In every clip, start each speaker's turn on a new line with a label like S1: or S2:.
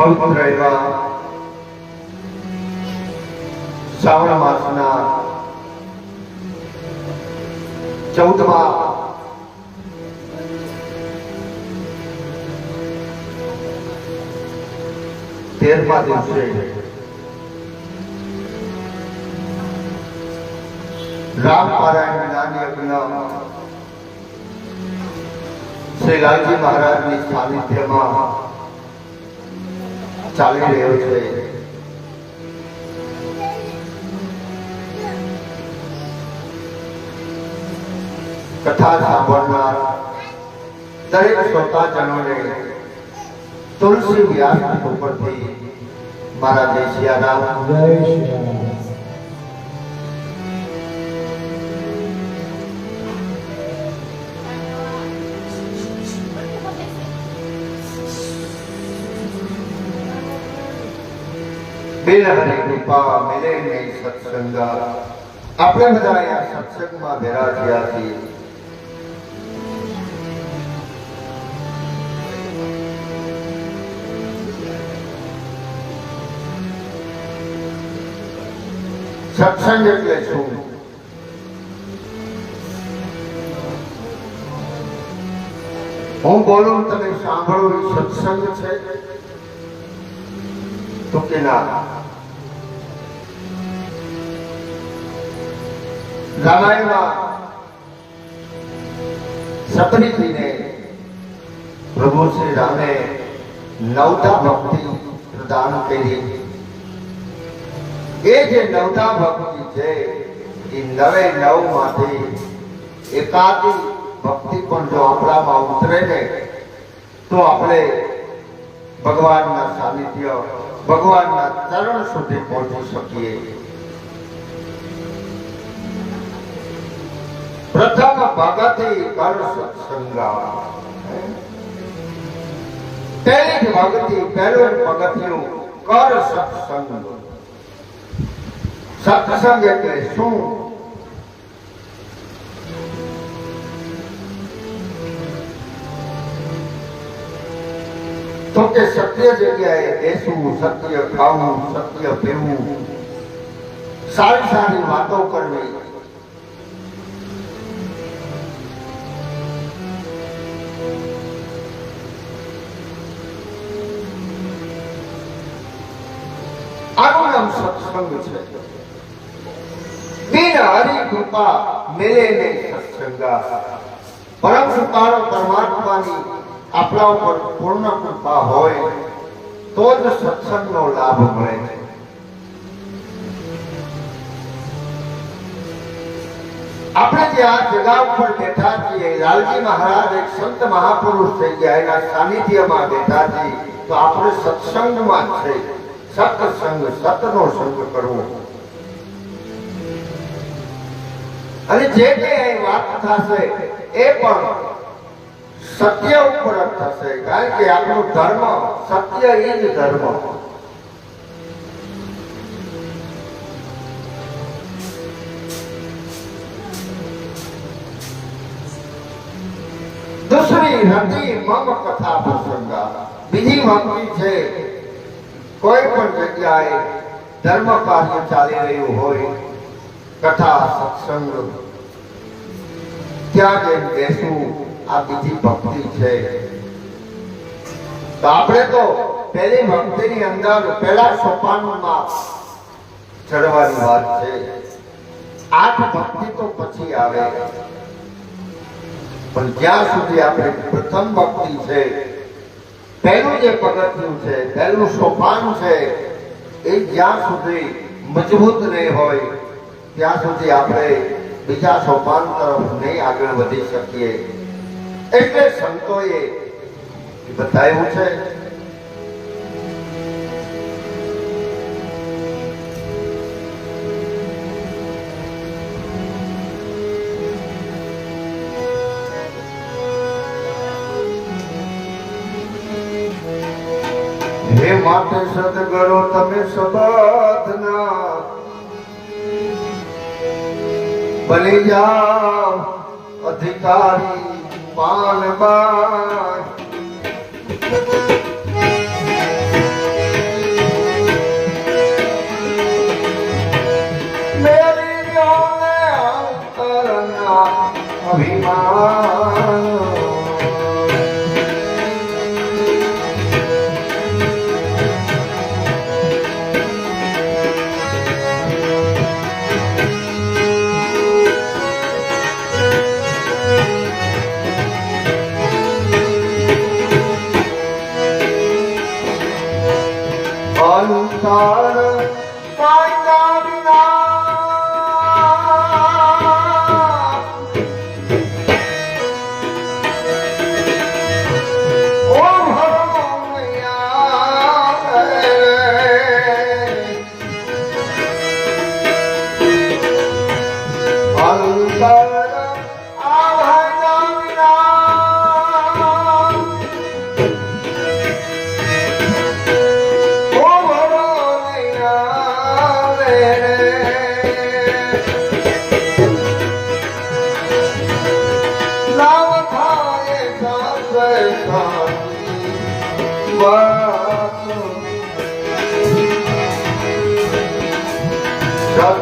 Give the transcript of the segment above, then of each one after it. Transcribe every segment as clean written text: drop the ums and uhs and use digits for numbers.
S1: પવિત્ર એવા શ્રાવણ માસના 14મા દિવસે રામ પારાયણ જ્ઞાન યજ્ઞ શ્રી લાલજી મહારાજની સાનિધ્યમાં ચાલી રહ્યો છે। કથા સાંભળનાર દરેક શ્રોતાજનોને તુલસી વ્યાસ ઉપરથી મારા જય સિયારામ।
S2: જય સિયારામ।
S1: બિન હરી કૃપા મિલે નહીં સત્સંગ। આપણે બધા અહીંયા સત્સંગમાં ભેરા થયા છીએ। સત્સંગ એટલે શું? હું બોલું તમે સાંભળો એ સત્સંગ છે તો કે ના? રામાયણમાં સપરીજીને પ્રભુ શ્રી રામે નવતા ભક્તિ પ્રદાન કરી। એ જે નવતા ભક્તિ છે એ 99 માંથી એકાદી ભક્તિ પણ જો આપણામાં ઉતરે ને તો આપણે ભગવાનના સાનિધ્ય ભગવાનના ચરણ સુધી પહોંચી શકીએ। પ્રથમ ભગતિ કર સત્સંગ। પહેલી જ ભક્તિ પહેલું પગથિયું કર સત્સંગ। સત્સંગ એટલે શું? તો કે સત્ય જગ્યાએ બેસવું, સત્ય ખાવું, સત્ય પીવું, સારી સારી વાતો કરવી, આનું નામ સત્સંગ છે। બિન હરી કૃપા મિલે નહીં સત્સંગ। પરમ કૃપાળુ પરમાત્માની આપણા ઉપર પૂર્ણ કૃપા હોય તો જ સત્સંગનો લાભ મળે છે। આપણે જે આ જગા ઉપર બેઠા છીએ, લાલજી મહારાજ એક સંત મહાપુરુષ થઈ ગયા, એના સાનિધ્યમાં બેઠા છીએ તો આપણે સત્સંગમાં છે। સત્સંગ, સતનો સંગ કરવો। અને જે કઈ વાત થશે એ પણ સત્ય ઉપર થશે, કારણ કે આપણું ધર્મ સત્ય એ જ ધર્મ। દૂસરી હતી મમ કથા પ્રસંગ। બીજી ભક્તિ છે કોઈ પણ જગ્યાએ ધર્મ કાર્ય ચાલી રહ્યું હોય, કથા સત્સંગ, ત્યાં જઈને બેસવું, આ બીજી ભક્તિ છે। તો આપણે તો પહેલી ભક્તિની અંદર પહેલા સોપાનમાં ચડવાની વાત છે। 8 ભક્તિ તો પછી આવે, પણ જ્યાં સુધી આપણે પ્રથમ ભક્તિ છે, પહેલું જે પગથિયું છે, પહેલું સોપાન છે, એ જ્યાં સુધી મજબૂત નહીં હોય ત્યાં સુધી આપણે બીજા સોપાન તરફ નહીં આગળ વધી શકીએ। એટલે સંતોએ બતાવ્યું છે હે માટે સદગરો તમે સબધના બની જાઓ અધિકારી પાનબાઈ। અંતર કાંડા વિના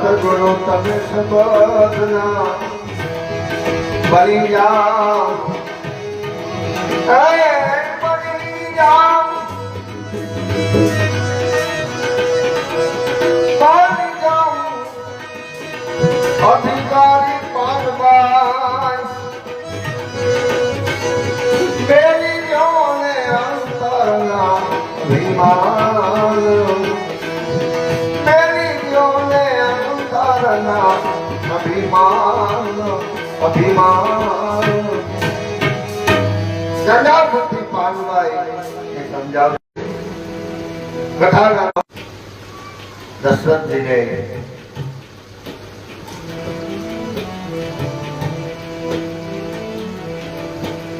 S1: સતગુરુ તમે સબદના બની જાઓ, બની જાઓ, બની જાઓ અધિકારી પાનબાઈ બેલી જોને અંતરના વિમાન અભિમાન અભિમાન ગંગાપતિ પાનભાઈ સમજાવ કથા દશરથજીને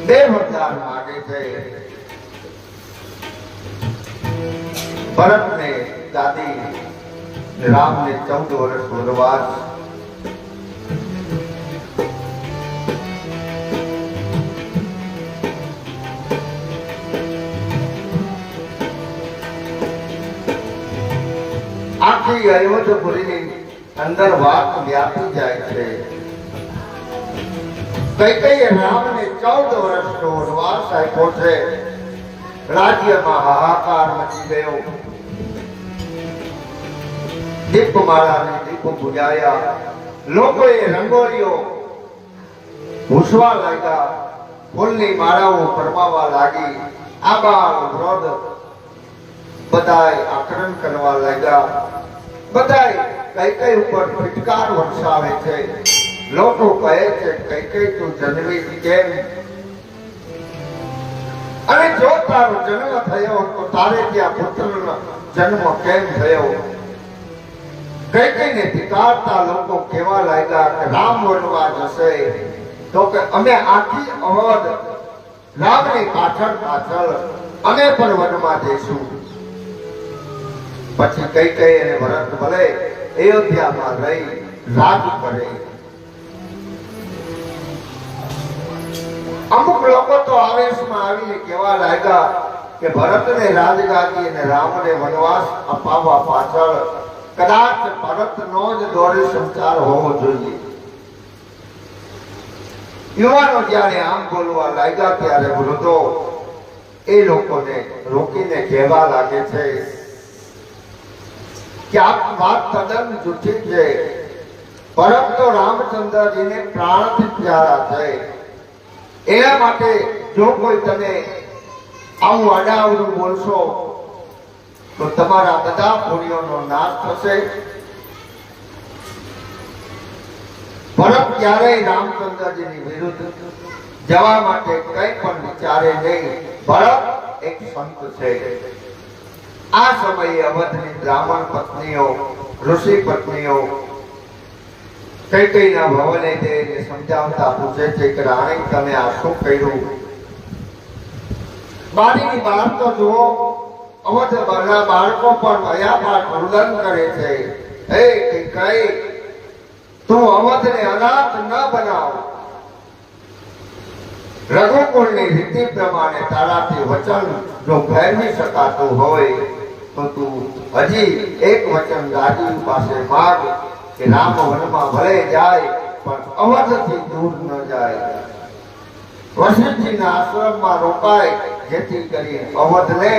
S1: બે વરદાન માગે છે. ભરતને દાદી, રામને 14 વર્ષ વનવાસ, આખી અયોધ્યાપુરીની અંદર વાત વ્યાપી જાય છે. કઈ રામને 14 વર્ષનો વનવાસ આપ્યો છે. રાજ્યમાં હાહાકાર મચી ગયો. દીપમાળાને દીપ બુજાયા. લોકોએ રંગોળીઓ ભૂસવા લાગ્યા. ફૂલની માળાઓ પરમાવા લાગી. આબાળ વૃદ્ધ બધાય આક્રમણ કરવા લાગ્યા. બધાય કઈ ઉપર ફટકાર વરસાવે છે. લોકો કહે છે કઈ તું જન્મી કેમ, અને જો તારો જન્મ થયો તો તારે ત્યાં પુત્રનો જન્મ કેમ થયો. કઈ ધિકારતા લોકો કેવા લાગ્યા કે રામ વનવા જશે તો કે અમે આખી અવધ રામની પાછળ પાછળ અમે પણ વનમાં જઈશું. પછી કઈ અને ભરત ભલે અયોધ્યામાં રહી રાજ કરે. અમુક લોકો તો આવેશમાં આવીને કેવા લાગ્યા કે ભરતને રાજગાદી અને રામને વનવાસ અપાવવા પાછળ કદાચ ભરતનો જ દોરે સંચાર હોવો જોઈએ. યુવાનો જ્યારે આમ બોલવા લાગ્યા ત્યારે વૃદ્ધો એ લોકોને રોકીને કહેવા લાગે છે કે આ વાત તદ્દન જૂઠી છે. પરંતુ રામચંદ્રજીને પ્રાણથી પ્યારા છે. એના માટે જો કોઈ તમે આવું અડાવડું બોલશો તો તમારા બધા પુણ્યોનો નાશ થશે. ભરત ક્યારેય રામચંદ્રજીની વિરુદ્ધ જવા માટે કંઈ પણ વિચારે નહીં. ભરત એક સંત છે. આ સમયે અવધની બ્રાહ્મણ પત્નીઓ, ઋષિ પત્નીઓ કઈકઈના ભવને જઈને સમજાવતા પૂછે છે કે રાણી તમે આ શું કર્યું? બારીની બહાર તો જુઓ, અવધ બહારના બાળકો પણ અયાપાર રુદન કરે છે. હે કઈ તું અવધને અનાથ ન બનાવ. રઘુકુળની રીતિ પ્રમાણે તારાથી વચન જો ફેરવી શકાતું હોય તો તું હજી એક વચન રાજી પાસે માગ કે રામ વનમાં ભલે જાય પણ અવધથી દૂર ન જાય. વશિષ્ઠજીના આશ્રમમાં રોકાય જેથી કરી અવધને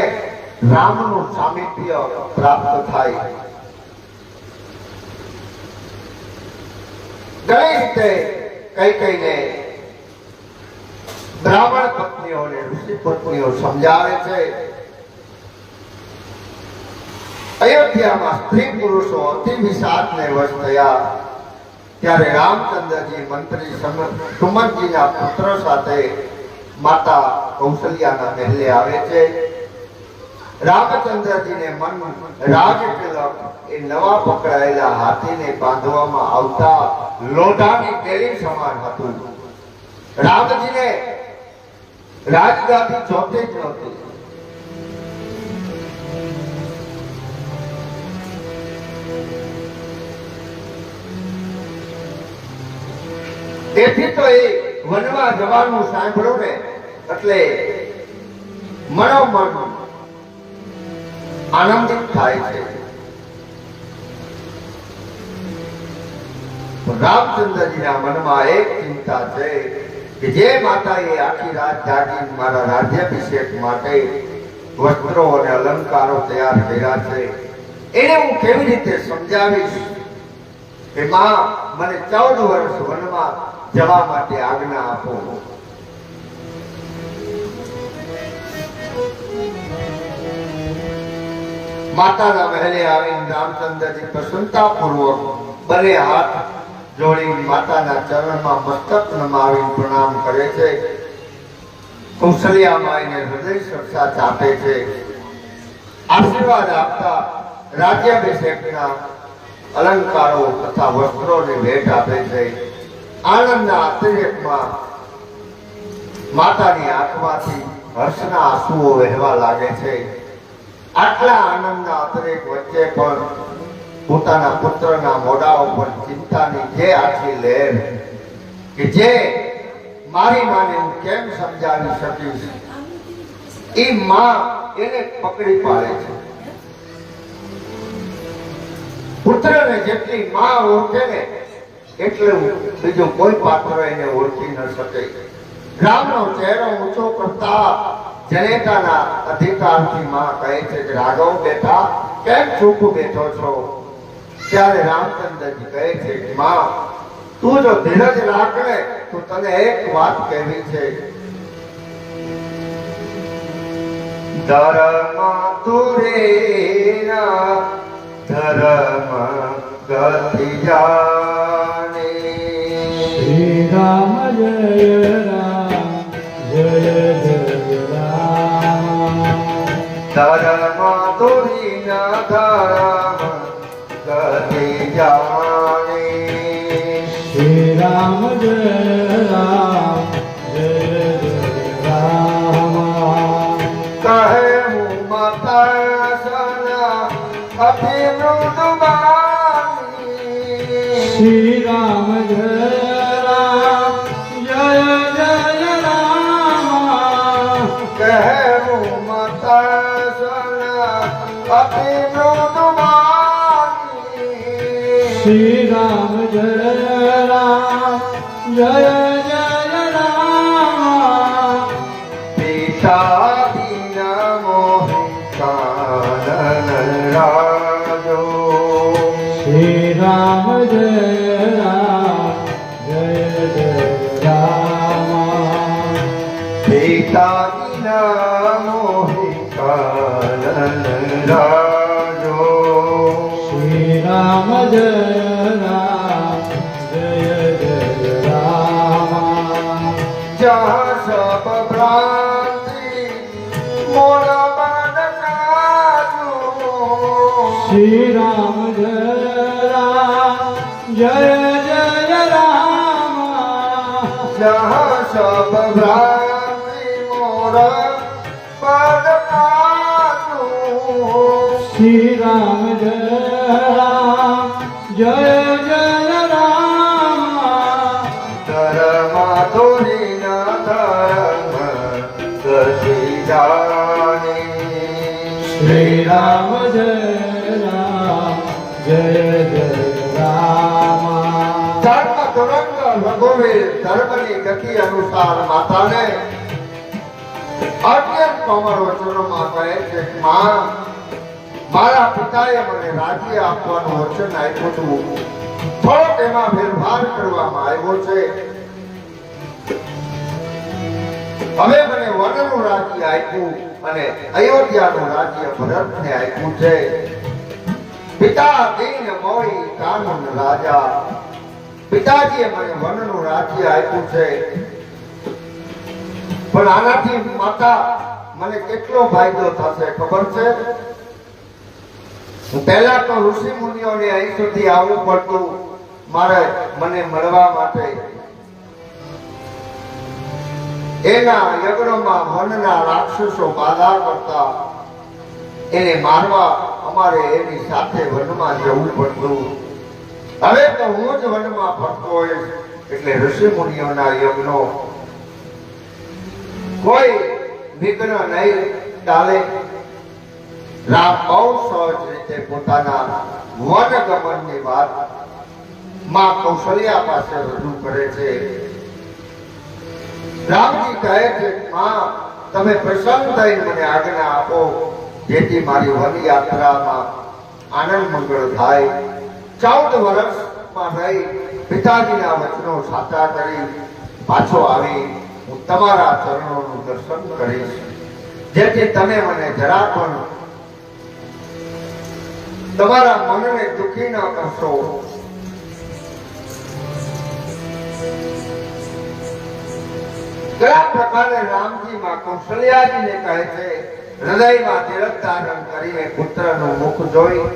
S1: રામનું સામિપ્ય પ્રાપ્ત થાય. ઘણી રીતે કઈને બ્રાહ્મણ પત્નીઓને ઋષિ પત્નીઓ સમજાવે છે. અયોધ્યામાં સ્ત્રી પુરુષો અતિ વિષાદને વશ થયા ત્યારે રામચંદ્રજી મંત્રી સુમંતજીના પુત્ર સાથે માતા કૌશલ્યાના મહેલે આવે છે. રામચંદ્રજીને મન રાગ તિલક એ નવા પકડાયેલા હાથીને બાંધવામાં આવતા લોઢાની કેરી સમાન હતું. રામજીને રાજગાદી જોતી જ નહોતી. તેથી તો એ વનમાં જવાનું સાંભળ્યું ને એટલે મનોમન આનંદિત થાય છે. રામચંદ્રજીના મનમાં એક ચિંતા છે કે જે માતાએ આખી રાત જાગી મારા રાજ્યાભિષેક માટે વસ્ત્રો અને અલંકારો તૈયાર કર્યા છે એને હું કેવી રીતે સમજાવીશ કે માં મને 14 વર્ષ વનમાં જવા માટે આજ્ઞા આપો. માતાના મહેલે આવીને રામચંદ્રજી પ્રસન્નતાપૂર્વક બંને હાથ જોડી માતાના ચરણમાં મસ્તક નમાવી પ્રણામ કરે છે. કૌશલ્યા માઈને હૃદય સરસા ચાપે છે. આશીર્વાદ આપતા રાજ્યાભિષેકના અલંકારો તથા વસ્ત્રોને ભેટ આપે છે. આનંદના અતિરેકમાં માતાની આંખમાંથી હર્ષના આંસુઓ વહેવા લાગે છે. આટલા આનંદના અતિરેક વચ્ચે પણ પોતાના પુત્રના મોઢા ઉપર ચિંતાની જે આખી લહેર કે જે મારી માને હું કેમ સમજાવી શકીશ એ માં એને પકડી પાડે છે. પુત્રને જેટલી માં ઓળખે ને એટલે બીજું કોઈ પાત્ર એને ઓળખી ન શકે. રામનો ચહેરો ઊંચો કરતા જનેતાના અધિકારથી માં કહે છે કે રાઘવ બેટા કેમ ચૂપ બેઠો છો? ત્યારે રામચંદ્રજી કહે છે કે માં તું જો ધીરજ રાખે તો તને એક વાત કહેવી છે. ધર્મ તુરેના ધર્મ ગતિ જાને.
S2: શ્રી રામ જય રામ જય જય રામ.
S1: ધર્મ તુરીના ધર્મ ગતિ જાને.
S2: શ્રી રામ જય રામ જય જય રામ.
S1: કહે હું માતા સના અભિમૃદુબાની.
S2: શ્રી રામ જય રામ જય જય રામ.
S1: કહે હું માતા સના અભિમૃદુબાની.
S2: શ્રી રામ જય રામ જય જય રામ.
S1: પિતા વિના મોહી કાનન રાજો.
S2: શ્રી રામ જય રામ જય જય રામ.
S1: પિતા વિના મોહી કાનન રાજો.
S2: શ્રી રામ જય રામ જય જય રામ.
S1: જहाँ सब भ्रांति मोर मन काजू.
S2: श्री राम जय राम जय जय राम.
S1: जहाँ सब भ्रांति मोर मन काजू.
S2: श्री राम जय राम जय जय राम.
S1: धर्म धोरी न धर्म गति जाने.
S2: श्री राम जय राम जय जय राम.
S1: धर्म तुरंग रघुवीर धर्मની ગતિ અનુસાર માતાને અત્યંત કોમળ વચનોમાં કહે છે કે માં મારા પિતાએ મને રાજ્ય આપવાનું વચન આપ્યું હતું. થોડોક એમાં ફેરફાર કરવામાં આવ્યો છે. હવે મને વનનું રાજ્ય આપ્યું અને અયોધ્યાનું રાજ્ય ભરતને આપ્યું છે. પિતા દીન મોઈ કાનન રાજા, પિતાજીએ મને વનનું રાજ્ય આપ્યું છે, પણ આનાથી માતા મને કેટલો ફાયદો થશે ખબર છે? પહેલા તો ઋષિ મુનિઓને અહીં સુધી આવવું પડતું મને મળવા માટે. એના યજ્ઞોમાં વનના રાક્ષસો બાધા કરતા, એને મારવા અમારે એની સાથે વનમાં જવું પડતું. હવે તો હું જ વનમાં ફરતો હોઈશ, એટલે ઋષિ મુનિઓના યજ્ઞો કોઈ વિઘ્ન નહીં ચાલે. રામ બહુ સહજ રીતે પોતાના વન ગમનની વાત માં કૌશલ્યા પાસે રજૂ કરે છે. રામજી કહે છે, માં તમે પ્રસન્ન થઈને મને આજ્ઞા આપો, જેથી મારી વન યાત્રામાં આનંદ મંગળ થાય. 14 વર્ષમાં રહી પિતાજીના વચનો સાચા કરી પાછો આવી હું તમારા ચરણોનું દર્શન કરીશ, જેથી તમે મને જરા પણ તમારા મનને દુખી ન કરશો. કયા પ્રકારે રામજી માં કૌશલ્યાજીને કહે છે, હૃદયમાં તિલક ધારણ કરીને પુત્રનું મુખ જોઈ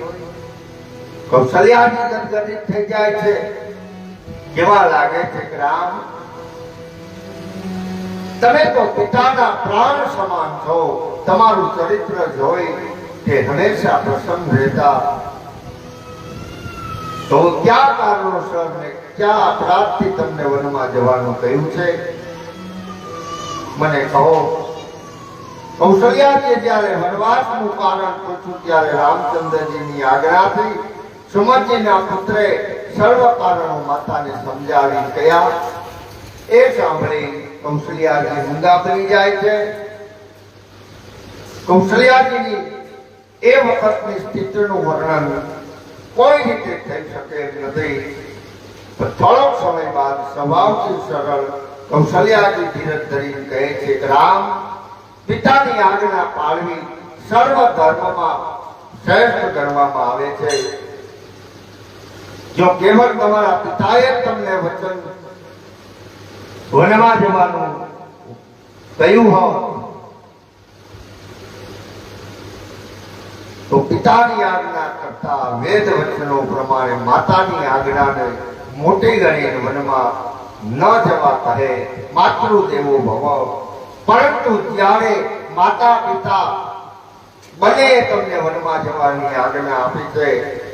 S1: કૌશલ્યાજી ગદગદિત થઈ જાય છે. કેવા લાગે છે કે રામ, તમે તો પિતાના પ્રાણ સમાન છો. તમારું ચરિત્ર જોઈ કે હંમેશા પ્રસન્ન રહેતા, તો ક્યાં કારણોસર ને ક્યાં અપરાધથી તમને વનમાં જવાનું કહ્યું છે, મને કહો. કૌશલ્યાજીએ જ્યારે વનવાસનું કારણ પૂછ્યું ત્યારે રામચંદ્રજીની આજ્ઞાથી સુમતિના પુત્રે સર્વ કારણો માતાને સમજાવી ગયા. એ સાંભળી કૌશલ્યાજી મૂંગા બની જાય છે. કૌશલ્યાજીની એ વખતની સ્થિતિનું વર્ણન કોઈ રીતે થઈ શકે એમ નથી. થોડોક સમય બાદ સ્વભાવથી સરળ કૌશલ્યાજી ધીરજ ધરીને કહે છે કે રામ, પિતાની આજ્ઞા પાળવી સર્વ ધર્મમાં શ્રેષ્ઠ ગણવામાં આવે છે. જો કેવળ તમારા પિતાએ તમને વચન વનમાં જવાનું કહ્યું હોત તો પિતાની આજ્ઞા કરતા વેદ વચનો પ્રમાણે માતાની આજ્ઞાને મોટી ગણીને વનમાં ન જવા કહે, માતૃદેવો ભવ. પરંતુ જ્યારે માતા પિતા બંને તમને વનમાં જવાની આજ્ઞા આપી છે,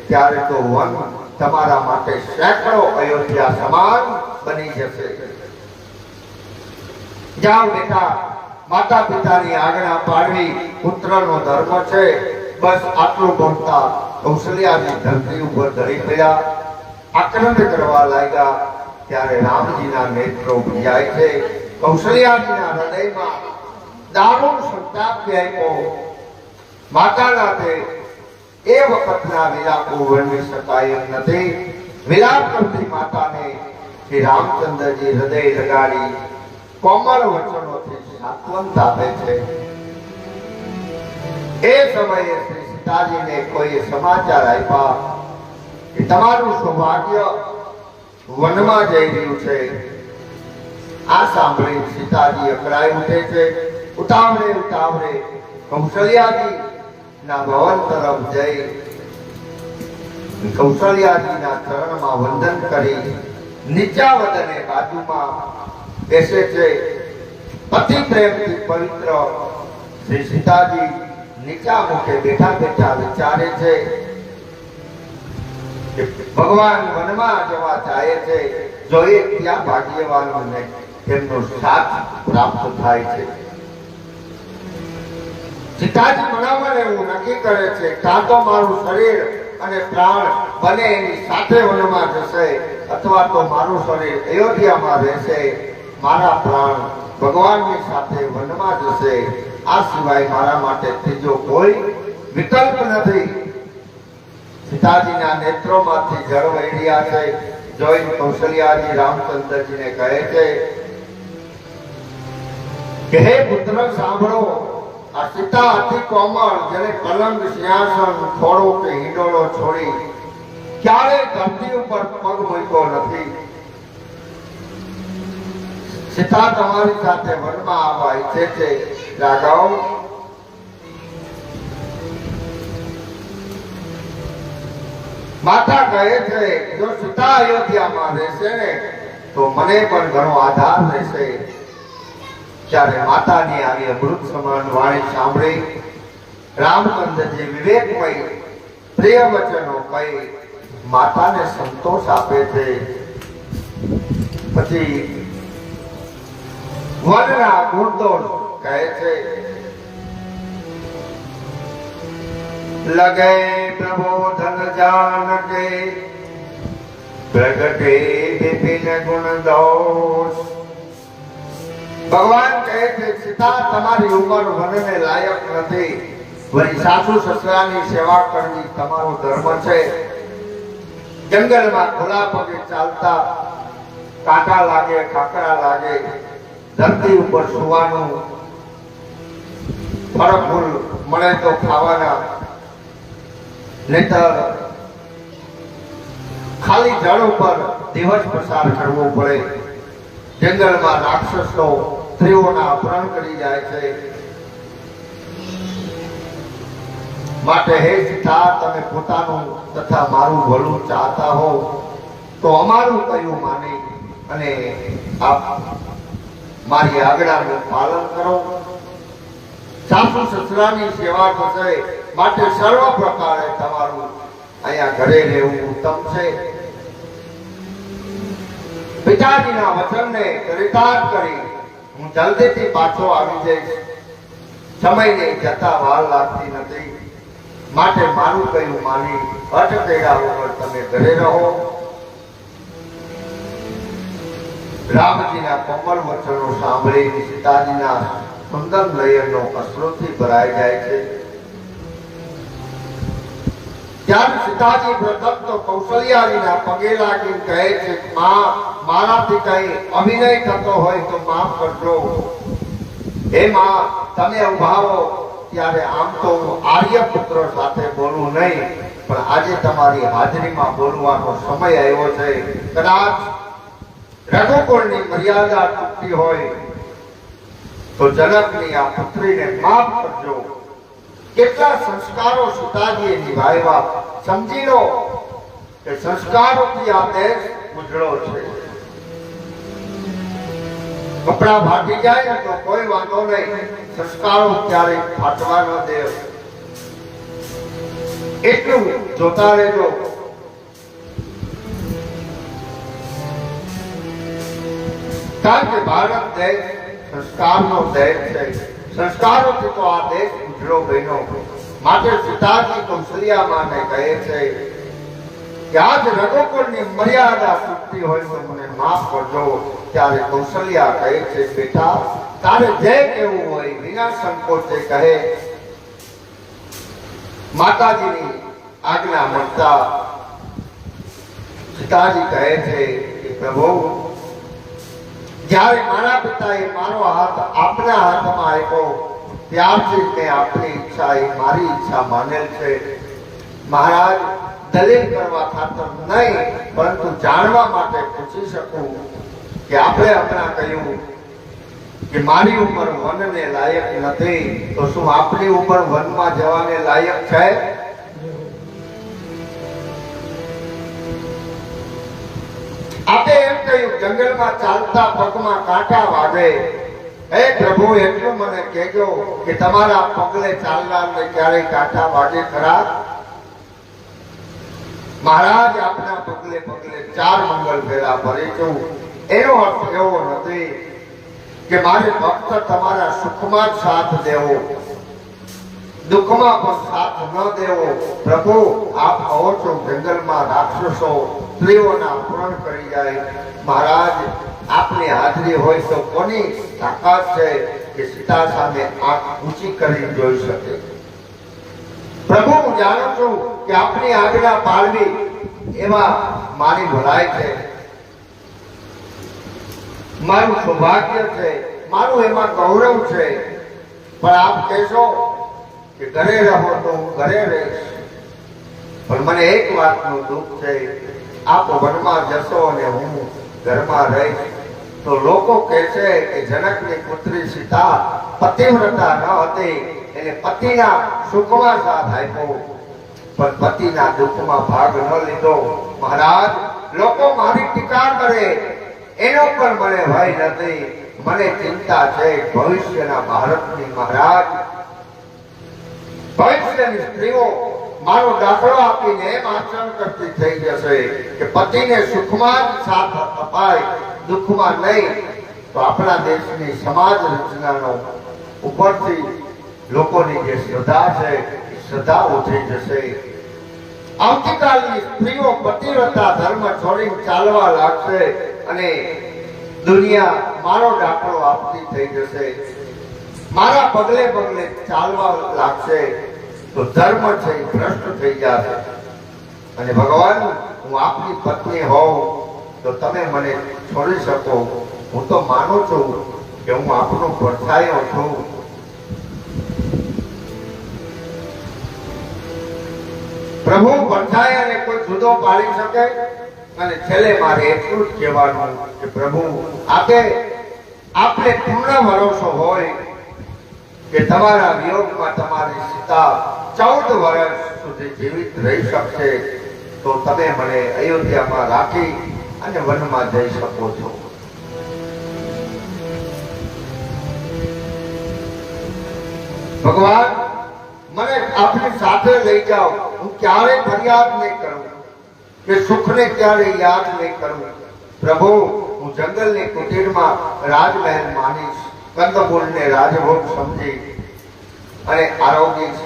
S1: ત્યારે તો વન તમારા માટે સેંકડો અયોધ્યા સમાન બની જશે. જાઓ બેટા, માતા પિતાની આજ્ઞા પાળવી પુત્રનો ધર્મ છે. બસ આટલું બોલતા કૌશલ્યાજી ધરતી ઉપર ધરી ગયા, આક્રમણ કરવા લાગ્યા. ત્યારે રામજીના નેત્રો ભીજાય છે. કૌશલ્યાજીના હૃદયમાં દારૂણ સંતાપ વ્યાપ્યો. માતાના તે એ વખતના વિલાપો વર્ણવી શકાય એમ નથી. વિલાપ કરતી માતાને શ્રી રામચંદ્રજી હૃદય લગાડી કોમળ વચનોથી સાંત્વન આપે છે. એ સમયે શ્રી સીતાજીને કોઈ સમાચાર આપ્યા કે તમારું સૌભાગ્ય વનમાં જઈ રહ્યું છે. આ સાંભળી સીતાજી અકળાઈ ઉઠે છે. ઉતાવળે કૌશલ્યાજી ના ભવન તરફ જઈ કૌશલ્યાજીના ચરણમાં વંદન કરી નીચા વદને બાજુમાં બેસે છે. અતિ પ્રેમથી પવિત્ર શ્રી સીતાજી નીચા મુખે બેઠા બેઠા વિચારે છે કે ભગવાન વનમાં જવા ચાહે છે, જોઈએ ત્યાં ભાગ્યવાનોને તેમનો સાથ પ્રાપ્ત થાય છે. સીતાજી મનામાં એવું નક્કી કરે છે, કાં તો મારું શરીર અને પ્રાણ બંને એની સાથે વનમાં જશે, અથવા તો મારું શરીર અયોધ્યામાં રહેશે, મારા પ્રાણ ભગવાનની સાથે વનમાં જશે. આ સિવાય મારા માટે ત્રીજો કોઈ વિકલ્પ નથી. સીતાજીના નેત્રોમાંથી જળ વહી રહ્યા છે. જોઈ કૌશલ્યાજી રામચંદ્રજીને કહે છે કે હે પુત્ર સાંભળો, આ સીતા અતિ કોમળ, જેને પલંગ સિંહાસન ખોડો કે હિંડોળો છોડી ક્યારેય ધરતી ઉપર પગ મૂક્યો નથી. સીતા તમારી સાથે વનમાં આવવા ઈચ્છે છે. રાઘવ, માતા કહે છે જો સીતા અયોધ્યામાં રહેશે ને તો મને પણ ઘણો આધાર રહેશે. ત્યારે માતાની આવી અમૃત સમાન વાણી સાંભળી રામચંદ્રજી વિવેકમય પ્રિય વચનો કહી માતાને સંતોષ આપે છે. પછી વનના ગુણદોષ કહે છે. લગે પ્રબોધન જાનકે પ્રગટે વિપિન ગુણ દોષ. ભગવાન કહે છે સીતા તમારી ઉંમર વનને લાયક નથી, વળી સાસુ સસરાની સેવા કરવી તમારો ધર્મ છે. જંગલમાં ખુલ્લા પગે ચાલતા કાંટા લાગે, ખાકરા લાગે, ધરતી ઉપર સુવાનું, ફળ ફૂલ મળે તો ખાવાના, નહીતર ખાલી જળ ઉપર દિવસ પસાર કરવો પડે. જંગલમાં રાક્ષસો સ્ત્રીઓના અપહરણ કરી જાય છે. માટે હે સીતા, તમે પોતાનું તથા મારું ભલું ચાહતા હો તો અમારું કહ્યું માની અને આપ મારી આજ્ઞાનું પાલન કરો. સાસુ સસરાની સેવા થશે, માટે સર્વ પ્રકારે તમારું અહીંયા ઘરે રહેવું ઉત્તમ છે. પિતાજીના વચનને ચરિતાર્થ કરી હું જલ્દીથી પાછો આવી જઈશ. સમયને જતા વાર લાગતી નથી, માટે મારું કહ્યું માની અટકેલા વગર તમે ઘરે રહો. રામજીના કોમળ વચનો સાંભળી સીતાજીના સુંદર નયનો અશ્રુથી ભરાઈ જાય છે. ત્યારે સીતાજી પ્રથમ તો કૌશલ્યાજીના પગે લાગી કહે છે, માં, મારાથી કઈ અભિનય થતો હોય તો માફ કરજો. હે માં, તમે ઉભાવો. ત્યારે આમ તો હું આર્ય પુત્ર સાથે બોલું નહીં, પણ આજે તમારી હાજરીમાં બોલવાનો સમય આવ્યો છે. કદાચ રઘુકુળની મર્યાદા તૂટતી હોય તો જનકની આ પુત્રીને માફ કરજો. કેટલા સંસ્કારો સીતાજીએ નિભાવ્યા, સમજી લો કે સંસ્કારોથી આ દેશ ઉજળો છે. કપડા ફાટી જાય ને તો કોઈ વાંધો નહીં, સંસ્કારો ક્યારે ફાટવા ન દે. એટલું જોતા રહેજો. કારણ કે ભારત દેશ સંસ્કારનો દેશ છે. સંસ્કારોથી તો આ દેશ ઉજળો બન્યો. માટે સીતાજી કૌશલ્યામાને કહે છે કે આજ રઘુકુળની મર્યાદા તૂટતી હોય તો મને માફ કરજો. ત્યારે કૌશલ્યા કહે છે, બેટા, તારે જે કહેવું હોય વિના સંકોચે કહે. માતાજીની આજ્ઞા મળતા સીતાજી કહે છે કે પ્રભુ, જ્યારે મારા પિતાએ મારો હાથ આપના હાથમાં આપ્યો ત્યારથી મેં આપની ઈચ્છા એ મારી ઈચ્છા માનેલ છે. મહારાજ, દલીલ કરવા ખાતર નહીં, પરંતુ જાણવા માટે પૂછી શકું કે આપણે હમણાં કહ્યું કે મારી ઉંમર વનને લાયક નથી, તો શું આપણી ઉંમર વનમાં જવાને લાયક છે? આપે એમ કહ્યું જંગલમાં ચાલતા પગમાં કાંટા વાગે. હે પ્રભુ, એટલું મને કહેજો કે તમારા પગલે ચાલનારને ક્યારેય કાંટા વાગે ખરા? મહારાજ, આપના પગલે પગલે 4 મંગલ ફેરા ફરી છું. એનો અર્થ એવો નથી કે મારે ફક્ત તમારા સુખમાં જ સાથ દેવો, દુઃખમાં પણ સાથ ન દેવો. પ્રભુ, આપ કહો છો જંગલમાં રાક્ષસો સ્ત્રીઓના અપહરણ કરી જાય. મહારાજ, આપની હાજરી હોય તો કોની તાકાત છે કે સીતા સામે આંખ ઊંચી કરી જોઈ શકે? પ્રભુ, હું જાણું છું કે આપની આજ્ઞા પાળવી એમાં મારી ભલાઈ છે, મારું સૌભાગ્ય છે, મારું એમાં ગૌરવ છે. પણ આપ કહેશો કે ઘરે રહો તો હું ઘરે રહીશ, પણ મને એક વાતનું દુઃખ છે, આપ વનમાં જશો અને હું ઘરમાં રહીશ તો લોકો કહેશે કે જનકની પુત્રી સીતા પતિવ્રતા ન હતી, એને પતિના સુખમાં સાથ આપ્યો પણ પતિના દુઃખમાં ભાગ ન લીધો. મહારાજ, લોકો મારી ટીકા કરે એનો પણ મને ભય નથી, મને ચિંતા છે ભવિષ્યના ભારતની. મહારાજ, ભવિષ્યની સ્ત્રીઓ મારો દાખલો આપીને એમ આચરણ કરતી થઈ જશે કે પતિને સુખમાં જ સાથ અપાય, દુઃખમાં નહીં, તો આપણા દેશની સમાજ રચનાનો ઉપરથી લોકોની જે શ્રદ્ધા છે શ્રદ્ધા ઓછી જશે. આવતીકાલની સ્ત્રીઓ પતિવ્રતા ધર્મ છોડીને ચાલવા લાગશે અને દુનિયા મારો દાખલો આપતી થઈ જશે, મારા પગલે પગલે ચાલવા લાગશે, તો ધર્મ છે એ ભ્રષ્ટ થઈ જશે. અને ભગવાન, હું આપની પત્ની હોઉં તો તમે મને છોડી શકો, હું તો માનું છું કે હું આપનો પરછાયો છું. પ્રભુ પરછાયાને કોઈ જુદો પાડી શકે? અને છેલ્લે મારે એટલું જ કહેવાનું કે પ્રભુ, આપને પૂર્ણ ભરોસો હોય કે તમારા વિયોગમાં તમારી સીતા 14 વર્ષ સુધી જીવિત રહી શકશે, તો તમે મને અયોધ્યામાં રાખી અને વનમાં જઈ શકો છો. ભગવાન, મને આપની સાથે લઈ જાઓ, હું ક્યારેય ફરિયાદ નહીં કરું કે સુખને ક્યારે યાદ નહીં કરું. પ્રભુ, હું જંગલની કુટીરમાં રાજમહેલ માનીશ, કંદમૂળને રાજભોગ સમજી અને આરોગીશ,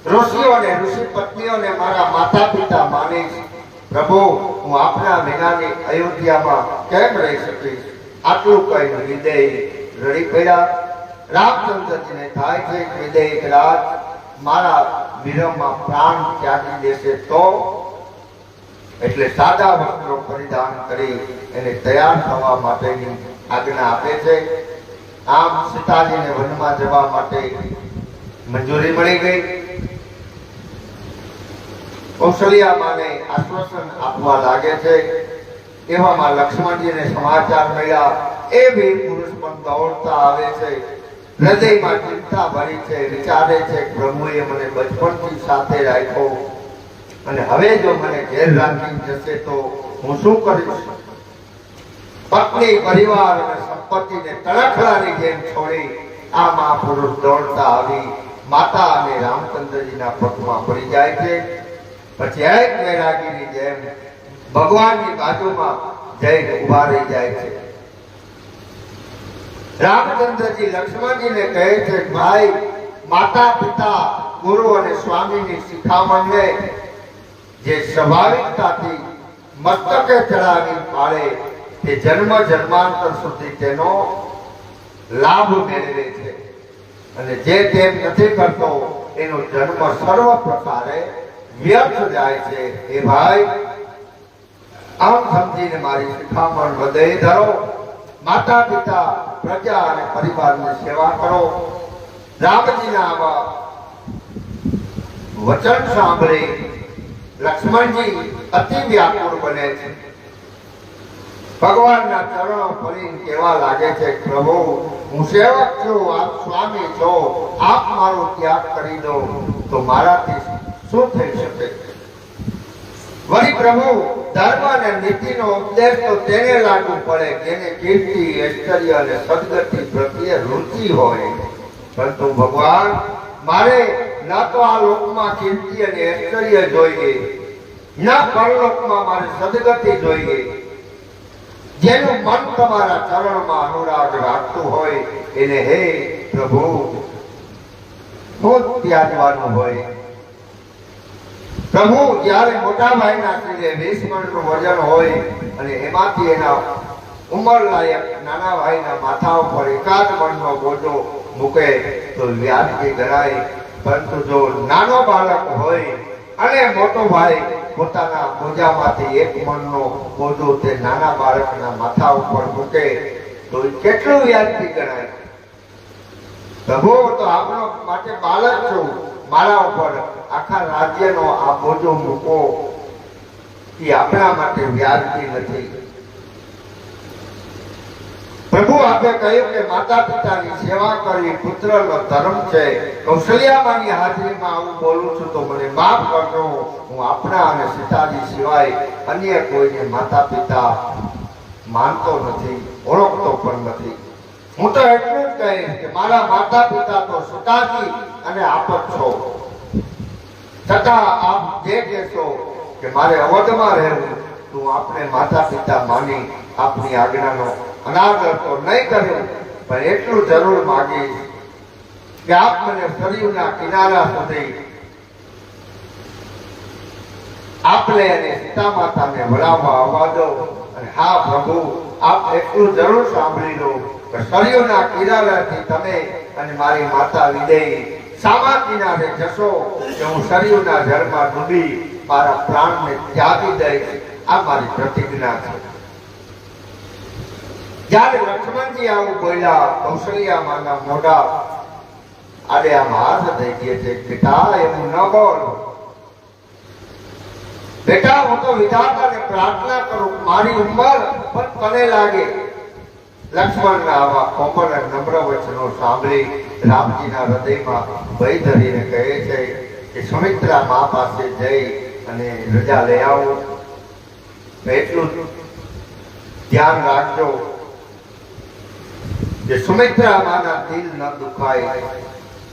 S1: ઋષિઓ અને ઋષિ પત્નીઓને મારા માતા પિતા માનીશ. પ્રભુ, હું આપના વિનાની અયોધ્યામાં કેમ રહી શકીશ? આટલું કઈ વિદેય રડી પડ્યા. રામચંદ્રજીને થાય છે વિદેય રાજ મારા વિરહમાં પ્રાણ ત્યાગી દેશે તો? એટલે સાદા વસ્ત્રો પરિધાન કરી એને તૈયાર થવા માટેની આજ્ઞા આપે છે. આમ સીતાજીને વનમાં જવા માટે મંજૂરી મળી ગઈ. કૌશલ્યામાને આશ્વાસન આપવા લાગે છે. એવામાં લક્ષ્મણજીને સમાચાર મળ્યા. એ વીર પુરુષ પણ દોડતા આવે છે, હૃદયમાં ચિંતા ભરી છે, વિચારે છે પ્રભુએ મને બચપણથી સાથે રાખ્યો અને હવે જો મને ઘેર રાખી જશે તો હું શું કરીશ? પત્ની, પરિવાર અને સંપત્તિને તણખલાની જેમ છોડી આ મહાપુરુષ દોડતા આવી માતા અને રામચંદ્રજીના પગમાં પડી જાય છે. પછી એક વૈરાગીની જેમ ભગવાનની બાજુમાં જઈને ઉભા રહી જાય છે. રામચંદ્રજી લક્ષ્મણજીને કહે છે, ભાઈ, માતા પિતા, ગુરુ અને સ્વામીની શિખામણને જે સ્વાભાવિકતાથી મસ્તકે ચડાવી પાડે તે જન્મ જન્માંતર સુધી તેનો લાભ મેળવે છે, અને જે તેમ નથી કરતો એનો જન્મ સર્વ પ્રકારે વ્યર્થ જાય છે. એ ભાઈ, આમ સમજીને મારી શિખામણ હૃદય ધરો, માતા પિતા, પ્રજા અને પરિવારની સેવા કરો. રામજીના આવા વચન સાંભળી લક્ષ્મણજી અતિ વ્યાકુળ બને છે. ભગવાનના ચરણો પડીને કહેવા લાગે છે, પ્રભુ, હું સેવક છું, આપ સ્વામી છો, આપ મારો ત્યાગ કરી દો તો મારાથી શું થઈ શકે? વળી પ્રભુ, ધર્મ અને નીતિનો ઉપદેશ તો તેને લાગુ પડે જેને કીર્તિ, ઐશ્વર્ય અને સદગતિ પ્રત્યે રુચિ હોય. પરંતુ ભગવાન, મારે ન તો આ લોકમાં કીર્તિ અને ઐશ્વર્ય જોઈએ, ન પરલોકમાં મારે સદગતિ જોઈએ. જેનું મન તમારા ચરણમાં અનુરાગ રાખતું હોય એને હે પ્રભુ મોત ત્યાગવાનું હોય. પ્રભુ, જ્યારે મોટા ભાઈના શરીરે 20 મણનું વજન હોય અને એમાંથી એના ઉંમર લાયક નાના ભાઈના માથા ઉપર 1 મણનો બોજો મૂકે તો વ્યાજબી ગણાય. પરંતુ જો નાનો બાળક હોય અને મોટો ભાઈ પોતાના બોજામાંથી 1 મણનો બોજો તે નાના બાળકના માથા ઉપર મૂકે તો કેટલું વ્યાજબી ગણાય? પ્રભુ તો આપનો માટે બાળક છું, મારા ઉપર આખા રાજ્યનો આ બોજો મૂકો એ આપણા માટે વ્યાજબી નથી. પ્રભુ આપે કહ્યું કે માતા પિતાની સેવા કરવી પુત્રનો ધર્મ છે. કૌશલ્યામાની હાજરીમાં આવું બોલું છું તો મને માફ કરજો. હું આપણા અને સીતાજી સિવાય અન્ય કોઈને માતા પિતા માનતો નથી, ઓળખતો પણ નથી. હું તો એટલું જ કહીશ કે મારા માતા પિતા તો સીતાજી અને આપ જ છો. છતાં આપ જે કહેશો કે મારે અવધમાં રહેવું, તો આપણે માતા પિતા માની આપની આજ્ઞાનો અનાદર તો નહીં કર્યું, પણ એટલું જરૂર માંગીશ કે આપ મને સરયુના કિનારા સુધી આપને અને સીતા માતાને વળાવવા આવવા દો. અને હા પ્રભુ, આપ એટલું જરૂર સાંભળી લો કે સરયુના કિનારાથી તમે અને મારી માતા વિદેહી સામા કિનારે જશો કે હું સરયુના જળમાં ડૂબી મારા પ્રાણને ત્યાગી દઈશ. આ મારી પ્રતિજ્ઞા છે. જ્યારે લક્ષ્મણજી આવું બોલ્યા, કૌશલ્યામાના મોઢા આડે આમ હાથ થઈ ગયા છે. બેટા એવું ન બોલ. બેટા હું તો વિધાતાને પ્રાર્થના કરું, મારી ઉંમર પણ તને લાગે. લક્ષ્મણના આવા કોમળ અને નમ્ર વચનો સાંભળી રામજીના હૃદયમાં ભય ધરીને કહે છે કે સુમિત્રા મા પાસે જઈ અને રજા લઈ આવો. એટલું ધ્યાન રાખજો કે સુમિત્રા માના દિલ ન દુખાય.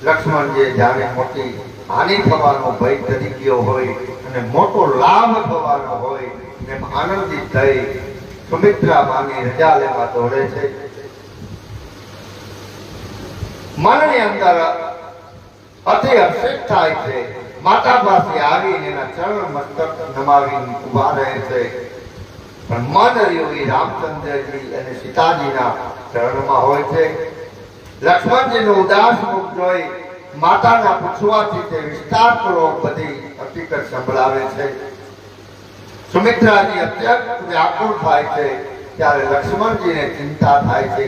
S1: લક્ષ્મણજીએ જાણે મોટી હાનિ થવાનો ભય ધરી ગયો હોય અને મોટો લાભ થવાનો હોય એમ આનંદિત થઈ સુમિત્રા માની રજા લેવા દોડે છે. મનની અંદર અતિ હર્ષિત થાય છે. માતા પાસે આવીને એના ચરણ મસ્તક નમાવીને ઉભા રહે છે. પણ મન રહ્યું એ રામચંદ્રજી અને સીતાજીના ચરણમાં હોય છે. લક્ષ્મણજીનું ઉદાસ મુખ જોઈ માતાના પૂછવાથી તે વિસ્તારપૂર્વક બધી હકીકત સંભળાવે છે. સુમિત્રાજી અત્યંત વ્યાકુળ થાય છે. ત્યારે લક્ષ્મણજીને ચિંતા થાય છે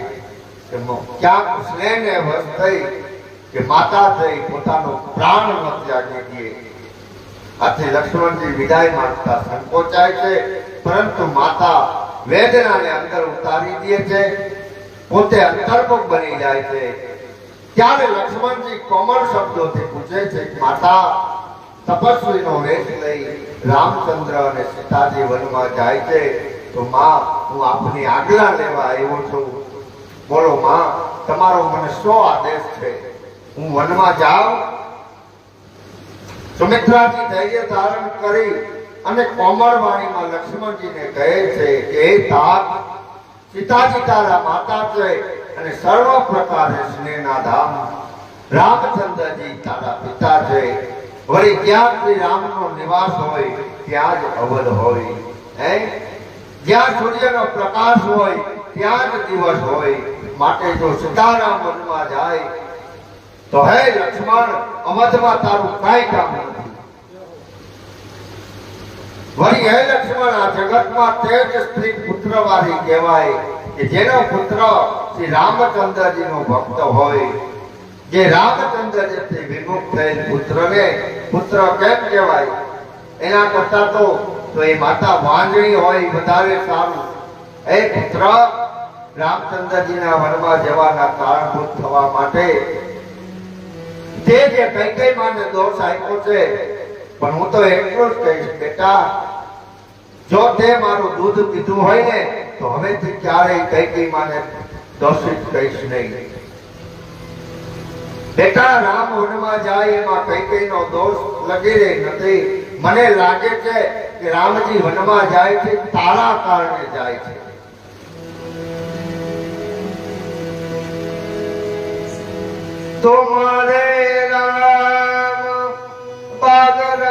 S1: કે ક્યાંક સ્નેહને વશ થઈ કે માતા થઈ પોતાનો પ્રાણ ન ત્યાગી દે. આથી લક્ષ્મણજી વિદાય માંગતા સંકોચાય છે, પરંતુ માતા વેદનાને અંદર ઉતારી દે છે, પોતે અંતર્મુખ બની જાય છે. ત્યારે લક્ષ્મણજી કોમળ શબ્દોથી પૂછે છે, માતા તપસ્વીનો વેશ લઈ રામચંદ્ર અને સીતાજી વનમાં જાય છે, તો માં હું આપની આજ્ઞા લેવા આવ્યો છું. બોલો માં, તમારો મને શો આદેશ છે? હું વનમાં જાઉં? સુમિત્રાજી ધૈર્ય ધારણ કરી અને કોમળ વાણીમાં લક્ષ્મણજીને કહે છે કે હે तात, સીતાજી તારા માતા છે અને સર્વ પ્રકારે સ્નેહના ધામ. રામચંદ્રજી તારા પિતા છે. વળી જ્યાં શ્રી રામનો નિવાસ હોય ત્યાં જ અવધ હોય. જ્યાં સૂર્યનો પ્રકાશ હોય ત્યાં જ દિવસ હોય. માટે જો સીતારામ વનમાં જાય તો હે લક્ષ્મણ, અવધમાં તારું કાંઈ કામ નથી. વળી હે લક્ષ્મણ, આ જગતમાં તે જ સ્ત્રી પુત્રવાળી કહેવાય કે જેનો પુત્ર શ્રી રામચંદ્રજીનો ભક્ત હોય. જે રામચંદ્રજીથી વિમુખ થયેલ પુત્રને પુત્ર કેમ કહેવાય? એના કરતા તો એ માતા વાંજણી હોય વધારે સારું. હે પુત્ર, રામચંદ્રજીના વનમાં જવાના કારણભૂત થવા માટે તે જે કૈકેયી માને દોષ આપ્યો છે, પણ હું તો એટલું જ કહીશ બેટા, જો તે મારું દૂધ પીધું હોય ને તો હવેથી ક્યારેય કૈકેયી માને દોષિત કહીશ નહીં. બેટા, રામ વનમાં જાય એમાં કૈકેયીનો દોષ લગી રહી નથી. મને લાગે છે કે રામજી વનમાં જાય છે તારા કારણે જાય છે. तुम्हारे राम बागर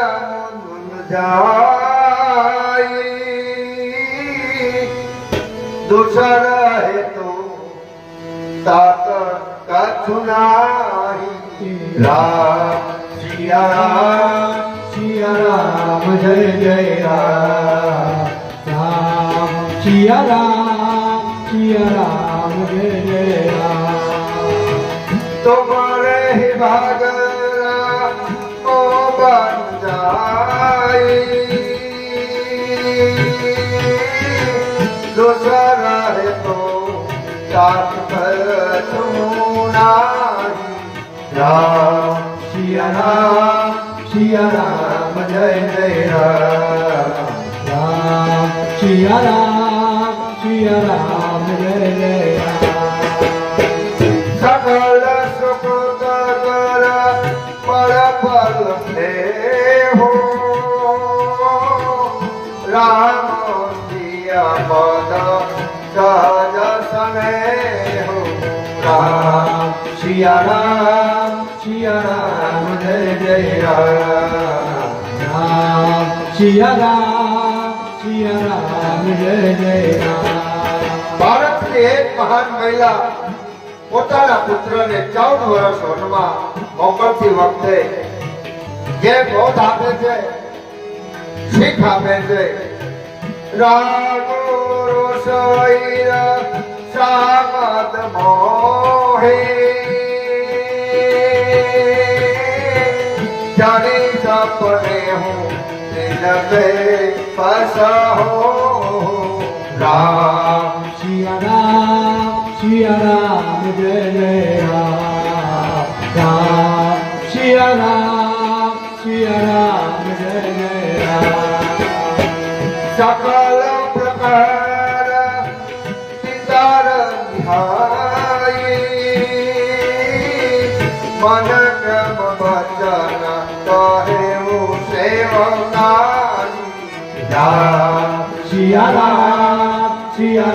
S1: मुन जाई, दूसर है तो तात कछुनाई. राम सिया
S2: राम जय जय राम. राम सिया राम जय जय राम.
S1: तुम्हारे ભાગરા ઓ બન જાય દોસરા હે તો સાથ કરું નાહી
S2: રામ સિયા રામ જય જય રામ રામ સિયા રામ જય જય રામ
S1: સકલ સુખ કર પર પલ હો રામ સિયા પદ સહજ સને હો
S2: રામ સિયા રામ જય જય રામ રામ સિયા રામ જય જય રામ
S1: ભારતની એક મહાન મહિલા પોતાના પુત્રને 14 વર્ષ વનમાં મોકલતી વખતે જે બોધ આપે છે શીખ આપે છે રાગો રોષૈર સામદ મોહે જાની સપને હું દિલ पे फंसा हो
S2: રામ સિયા રામ જય જય રામ રામ સિયા રામ જય જય રામ
S1: सकल प्रकार पितर मन क्रम वचन कहे सेवनारी
S2: રામ સિયા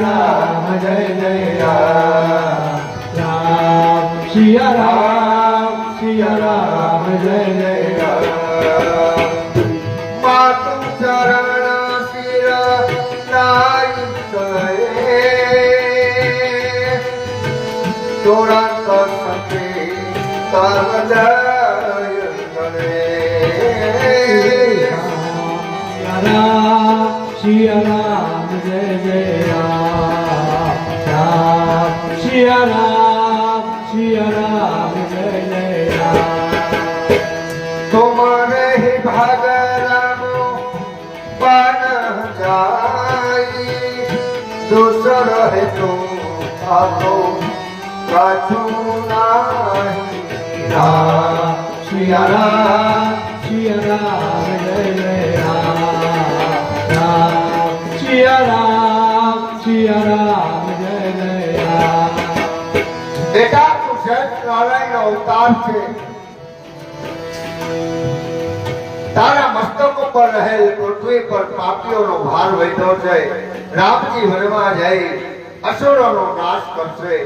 S2: રામ જય જય રામ રામ સિયા રામ જય જય રામ
S1: मातु चरण सिर नाई करे तुरंत सके सर्वदय करे
S2: સિયા રામ જય જય રામ રામ સિયા રામ જય જય રામ
S1: तुम्हारे ही भाग रामो बन जाई दूसर है तो आतो काछू नाही
S2: રામ સિયા રામ જય જય રામ રામ સિયા રામ જય જય રામ
S1: बेटा तू सत नारायण अवतार છે તારા મસ્તક ઉપર રહેલ પૃથ્વી પર પાપીઓનો ભાર વધ્યો છે રામજી વનમાં જઈ અસુરોનો નાશ કરશે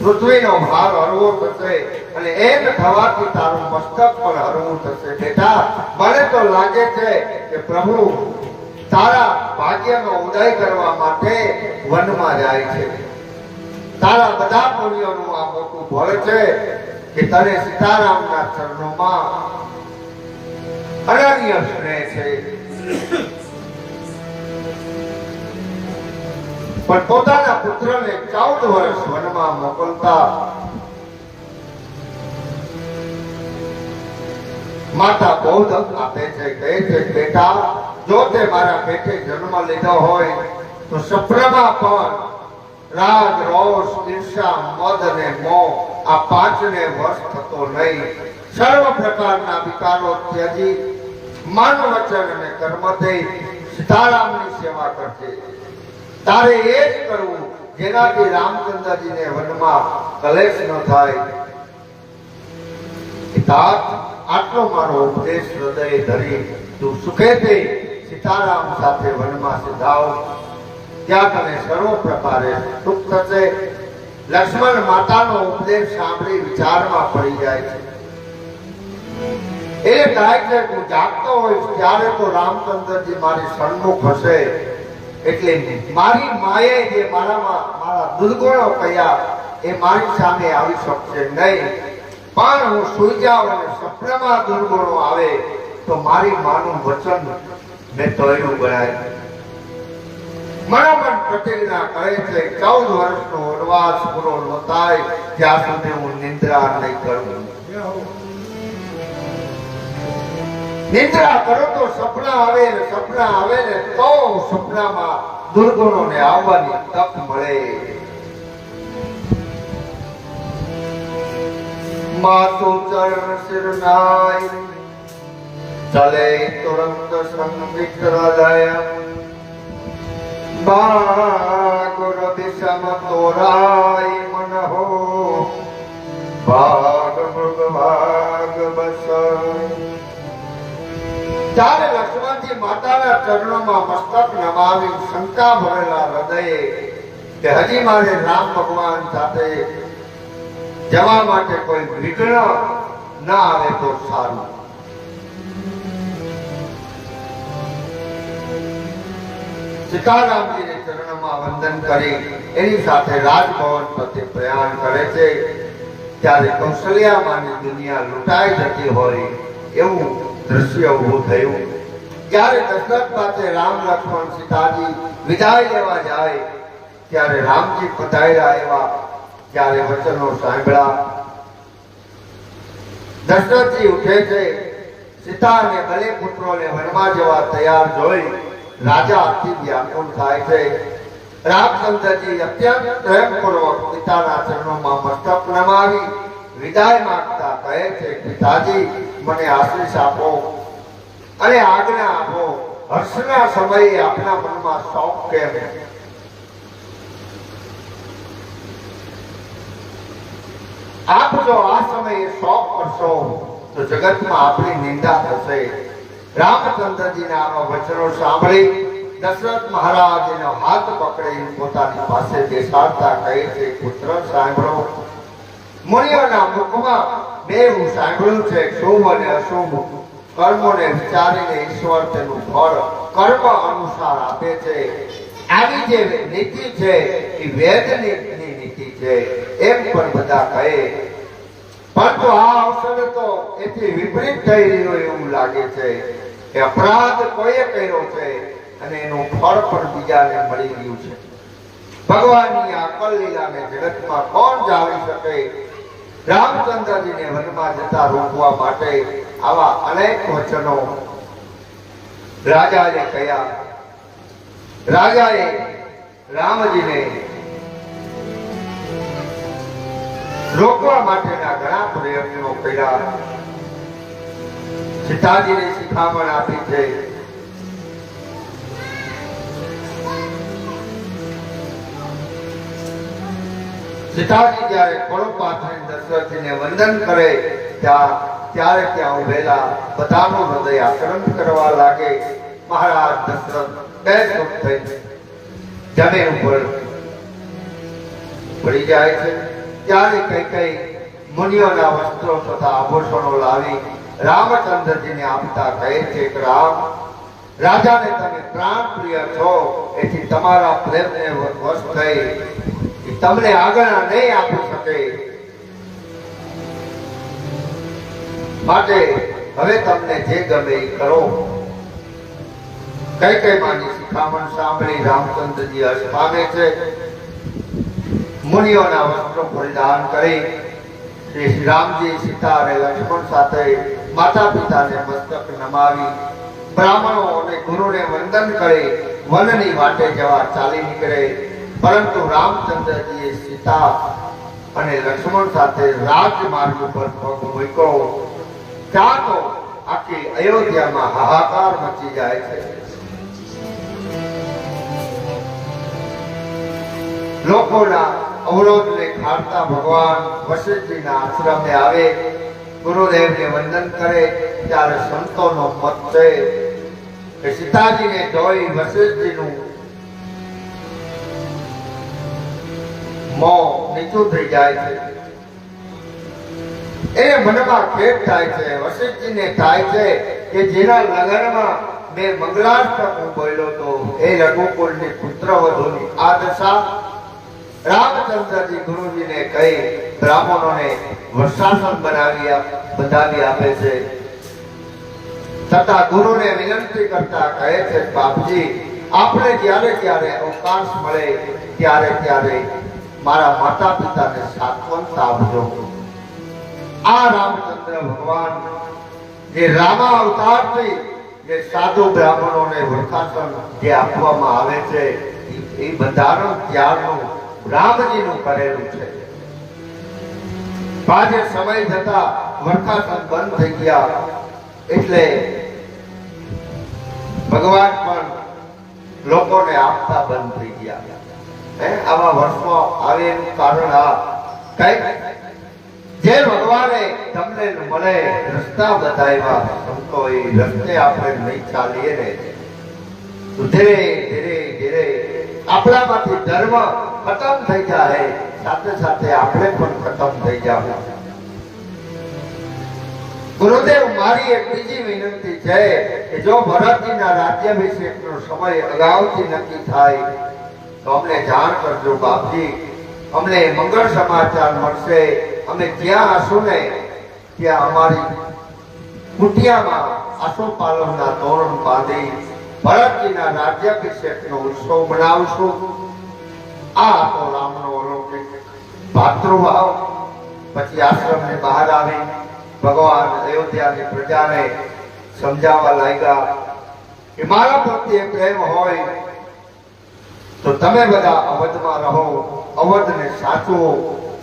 S1: પૃથ્વીનો ભાર હળવો થશે અને એમ થવાથી તારું મસ્તક પણ હળવું થશે બેટા મને તો લાગે છે કે પ્રભુ તારા ભાગ્યનો ઉદય કરવા માટે વનમાં જાય છે તારા બધા પુણ્યોનું આ મોટું ફળ છે કે તને સીતારામના ચરણોમાં અનન્ય સ્નેહ છે પણ પોતાના પુત્રને 14 વર્ષ વનમાં મોકલતા માતા બોધ આપે છે કહે છે બેટા જો તે મારા પેટે જન્મ લીધો હોય તો સપ્રમાં પણ રાગ રોષ ઈર્ષા મદ અને મોહ આ પાંચને વશ થતો નહીં સર્વ પ્રકારના વિકારો ત્યજી મન વચન અને કર્મથી સીતારામની સેવા કરશે તારે એ જ કરવું જેનાથી રામચંદ્રજીને વનમાં કલેશ ન થાય પિતા આટલો મારો ઉપદેશ હૃદય ધરી તું સુખેથી સીતારામ સાથે વનમાં સિધાવ ત્યાં તને સર્વ પ્રકારે સુખ થશે લક્ષ્મણ માતાનો ઉપદેશ સાંભળી વિચારમાં પડી જાય છે એ થાય છે હું જાગતો હોઈશ ત્યારે તો રામચંદ્રજી મારી સન્મુખ હશે એટલે મારી માએ જે મારામાં મારા દુર્ગુણો કયા એ મારી સામે આવી શકશે નહીં પણ હું સુઈ જાઉં અને સપનામાં દુર્ગુણો આવે તો મારી માનું વચન મેં તોડ્યું ગણાય મનોમન પ્રતિજ્ઞા કરે છે 14 વર્ષનો વનવાસ પૂરો ન થાય ત્યાં સુધી હું નિંદ્રા નહીં કરું નિંદ્રા કરો તો સપના આવે ને સપના આવે ને તો સપનામાં દુર્ગુણોને આવવાની તક મળે. માતુ ચરણ શિરનાય ચલે તુરંત સંગીત હૃદય બાગુર દિશમ તોરાય મનહો ભાગ મૃગ ભાગ બસ. ત્યારે લક્ષ્મણજી માતાના ચરણોમાં મસ્તક નમાવી શંકા ભરેલા હૃદયે કે હજી મારે રામ ભગવાન સાથે જવા માટે કોઈ વિઘ્ન ના આવે તો સારું. સીતારામજીને ચરણમાં વંદન કરી એની સાથે રાજભવન પ્રત્યે પ્રયાણ કરે છે. ત્યારે કૌશલ્યામાંની દુનિયા લૂંટાઈ જતી હોય એવું દ્રશ્ય ઊભું થયું. જ્યારે દશરથ પાસે રામ લક્ષ્મણ સીતાજી વિદાય લેવા જાય ત્યારે રામજી પધાર્યા એવા જ્યારે વચનો સાંભળ્યા. દશરથજી ઉઠે છે. સીતા અને બલે પુત્રોને વનમાં જવા તૈયાર જોઈ રાજા અતિ વ્યાકુળ થાય છે. રામચંદ્રજી અત્યંત પ્રેમપૂર્વક પિતાના ચરણોમાં મસ્તક નમાવી વિદાય માંગતા કહે છે, પિતાજી મને આશીષ આપો અને આજ્ઞા આપો. હર્ષના સમયે આપના મનમાં શોક કેમ? આપ જો આ સમયે શોક કરશો તો જગતમાં આપણી નિંદા થશે. રામચંદ્રજીના આવા વચનો સાંભળી દશરથ મહારાજ એનો હાથ પકડી પોતાની પાસે બેસાડતા કહે છે, પુત્ર સાંભળો. મુનિઓના મુખમાં બે હું સાંભળ્યું છે, શુભ અને અશુભ કર્મોને વિચારીને ઈશ્વર તેનું ફળ કર્મ અનુસાર આપે છે. આવી જે નીતિ છે એ વેદની નીતિ છે એમ પણ બધા કહે. પરંતુ આ અવસરે તો એથી વિપરીત થઈ રહ્યો એવું લાગે છે કે અપરાધ કોઈએ કર્યો છે અને એનું ફળ પણ બીજાને મળી ગયું છે. ભગવાનની અકલ લીલાને જગતમાં કોણ જાણી શકે? રામચંદ્રજીને વનમાં જતા રોકવા માટે આવા અનેક વચનો રાજાએ કહ્યા. રાજાએ રામજીને રોકવા માટેના ઘણા પ્રયત્નો કર્યા. સીતાજીને શિખામણ આપી છે. સીતાજી જ્યારે ખોળો પાથરીને દશરથજીને વંદન કરે ત્યારે ત્યાં ઉભેલા બધાનું હૃદય આક્રંદ કરવા લાગે. મહારાજ દશરથ બેસુર થઈ જમીન ઉપર પડી જાય છે. ત્યારે કઈ કઈ મુનિઓના વસ્ત્રો તથા આભૂષણો લાવી રામચંદ્રજીને આપતા કહે છે કે રામ, રાજાને તમે પ્રાણ પ્રિય છો એથી તમારા પ્રેમને વશ થઈ તમને આજ્ઞા નહીં આપી શકે. માટે હવે તમને જે ગમે એ કરો. કઈ કઈ માની શિખામણ સાંભળી રામચંદ્રજી હર્ષ પામે છે. મુનિઓના વસ્ત્રો પરિધાન કરી શ્રી રામજી સીતા અને લક્ષ્મણ સાથે માતા પિતાને મસ્તક નમાવી બ્રાહ્મણો અને ગુરુને વંદન કરી વનની વાટે જવા ચાલી નીકળે. પરંતુ રામચંદ્રજીએ સીતા અને લક્ષ્મણ સાથે રાજમાર્ગ ઉપર પગ મૂક્યો ત્યાં તો આખી અયોધ્યામાં હાહાકાર મચી જાય છે. લોકોના અવરોધને ખાળતા ભગવાન વશિષ્ઠજીના આશ્રમે આવે. ગુરુદેવને વંદન કરે ત્યારે સંતોનો મત છે કે સીતાજીને જોઈ વશિષ્ઠજીનું મોં નીચું થઈ જાય છે. એને મનમાં ખેદ થાય છે. વશિષ્ઠજીને થાય છે કે જેના લગ્નમાં મેં મંગલાષ્ટક બોલ્યો તો એ રઘુકુળની પુત્રવધૂની આ દશા. રામચંદ્રજી ગુરુજીને કહી બ્રાહ્મણોને વર્ષાસન બંધાવી આપે છે. છતાં ગુરુને વિનંતી કરતા કહે છે, બાપજી આપણે જ્યારે જ્યારે અવકાશ મળે ત્યારે મારા માતા પિતાને સાત્વંત આપજો. આ રામચંદ્ર ભગવાન જે રામા અવતારથી જે સાધુ બ્રાહ્મણોને વૃક્ષાસન જે આપવામાં આવે છે એ બંધારણ ત્યારનું રામજીનું કરેલું છે. આજે સમય જતા વૃક્ષાસન બંધ થઈ ગયા એટલે ભગવાન પણ લોકોને આપતા બંધ થઈ ગયા. આવા વર્ષમાં આવે એનું કારણ આ કઈ જે ભગવાને તમને મળે રસ્તા બતાવ્યા તો એ રસ્તે આપણે નહીં ચાલીએ ને તો ધીરે ધીરે ધીરે આપણામાંથી ધર્મ ખતમ થઈ જાય, સાથે સાથે આપણે પણ ખતમ થઈ જાય. ગુરુદેવ, મારી એક બીજી વિનંતી છે કે જો ભરતજીના રાજ્યાભિષેકનો સમય અગાઉથી નક્કી થાય તો અમને જાણ કરજો બાપજી. અમને મંગળ સમાચાર મળશે. અમે જ્યાં હશું ને ત્યાં અમારી કુટિયામાં આસોપાલવના તોરણ બાંધી ભરતજીના રાજ્યાભિષેકનો ઉત્સવ મનાવશું. આ તો રામનો અલૌકિક ભાતૃભાવ. પછી આશ્રમને બહાર આવી ભગવાન અયોધ્યાની પ્રજાને સમજાવવા લાગ્યા કે મારા પ્રત્યે પ્રેમ હોય તો તમે બધા અવધમાં રહો, અવધને સાચવો.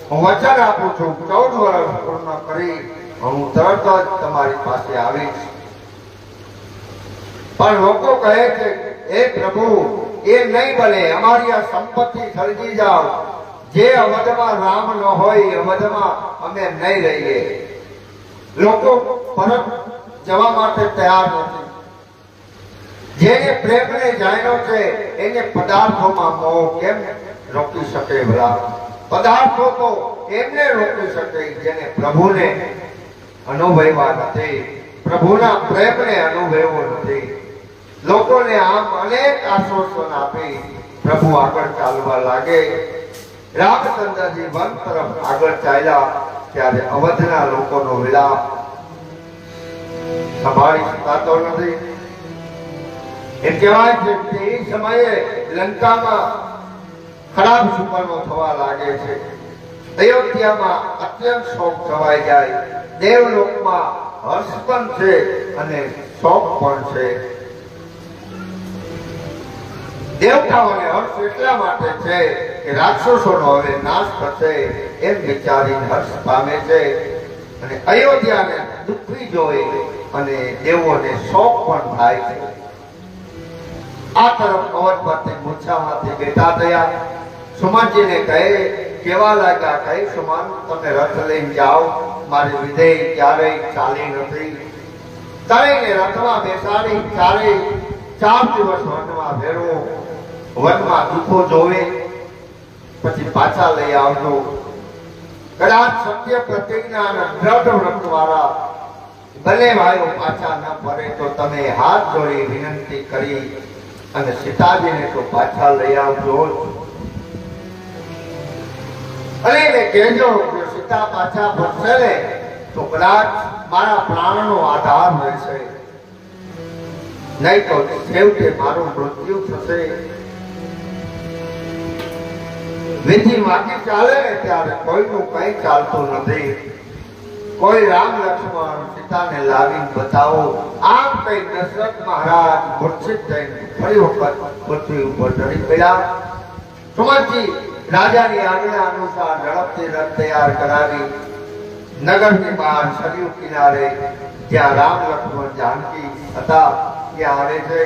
S1: હું વચન આપું છું 14 વર્ષ પૂર્ણ કરી હું તરત જ તમારી પાસે આવીશ. પણ લોકો કહે છે એ પ્રભુ એ નહીં બને, અમારી આ સંપત્તિ સળગી જાવ. જે અવધમાં રામ ન હોય અવધમાં અમે નહીં રહીએ. લોકો પરત જવા માટે તૈયાર નથી. જેને પ્રેમને જાણ્યો છે એને પદાર્થોમાં મોહ કેમ રોકી શકે? ભલા પદાર્થો તો એમને રોકી શકે જેને પ્રભુને અનુભવ્યા નથી, પ્રભુના પ્રેમને અનુભવ્યો નથી. લોકોને આમ અનેક આશ્વાસન આપી પ્રભુ આગળ ચાલવા લાગે. રામચંદ્રજી વન તરફ આગળ ચાલ્યા ત્યારે અવધના લોકોનો વિલાપ સંભાળી શકાતો નથી. એમ કહેવાય છે કે એ સમયે લંકામાં ખરાબ સુપર્ણો થવા લાગે છે. અયોધ્યામાં અત્યંત શોક થવાઈ જાય. દેવલોકમાં હર્ષ પણ છે અને શોક પણ છે. દેવતાઓને હર્ષ એટલા માટે છે કે રાક્ષસોનો હવે નાશ થશે એમ વિચારીને હર્ષ પામે છે, અને અયોધ્યાને દુઃખી જોઈ અને દેવોને શોક પણ થાય છે. આ તરફ અવધપતિ મૂછામાંથી બેઠા થયા. સુમનજીને કહે કેવા લાગ્યા? કહે સુમન, તમે રથ લઈને જાઓ, મારી વિધેય ક્યારેય ચાલી નથી. તળીને રથમાં બેસાડી 4 દિવસ વનમાં ફેરવો, વનમાં દુઃખો જોવે, પછી પાછા લઈ આવજો. કદાચ સત્ય પ્રતિજ્ઞા અને દ્રઢ વ્રત વાળા ભલે ભાઈઓ પાછા ન ફરે તો તમે હાથ જોડી વિનંતી કરી અને સીતાજીને તો પાછા લઈ આવજો. અને એને કહેજો કે સીતા પાછા ફરશે ને તો કદાચ મારા પ્રાણનો આધાર રહેશે, નહીં તો છેવટે મારું મૃત્યુ થશે. વિધિ માગી ચાલે ને ત્યારે કોઈનું કઈ ચાલતું નથી. કોઈ રામ લક્ષ્મણ સીતાને લાવીને બતાવો. આમ કઈ દશરથ મહારાજ મૂર્છિત થઈને ફરી વખત પૃથ્વી ઉપર ચડી પડ્યા. સુમનજી રાજાની આજ્ઞા અનુસાર ઝડપથી રથ તૈયાર કરાવી નગરની બહાર સરયુ કિનારે જ્યાં રામ લક્ષ્મણ જાનકી હતા ત્યાં આવે છે.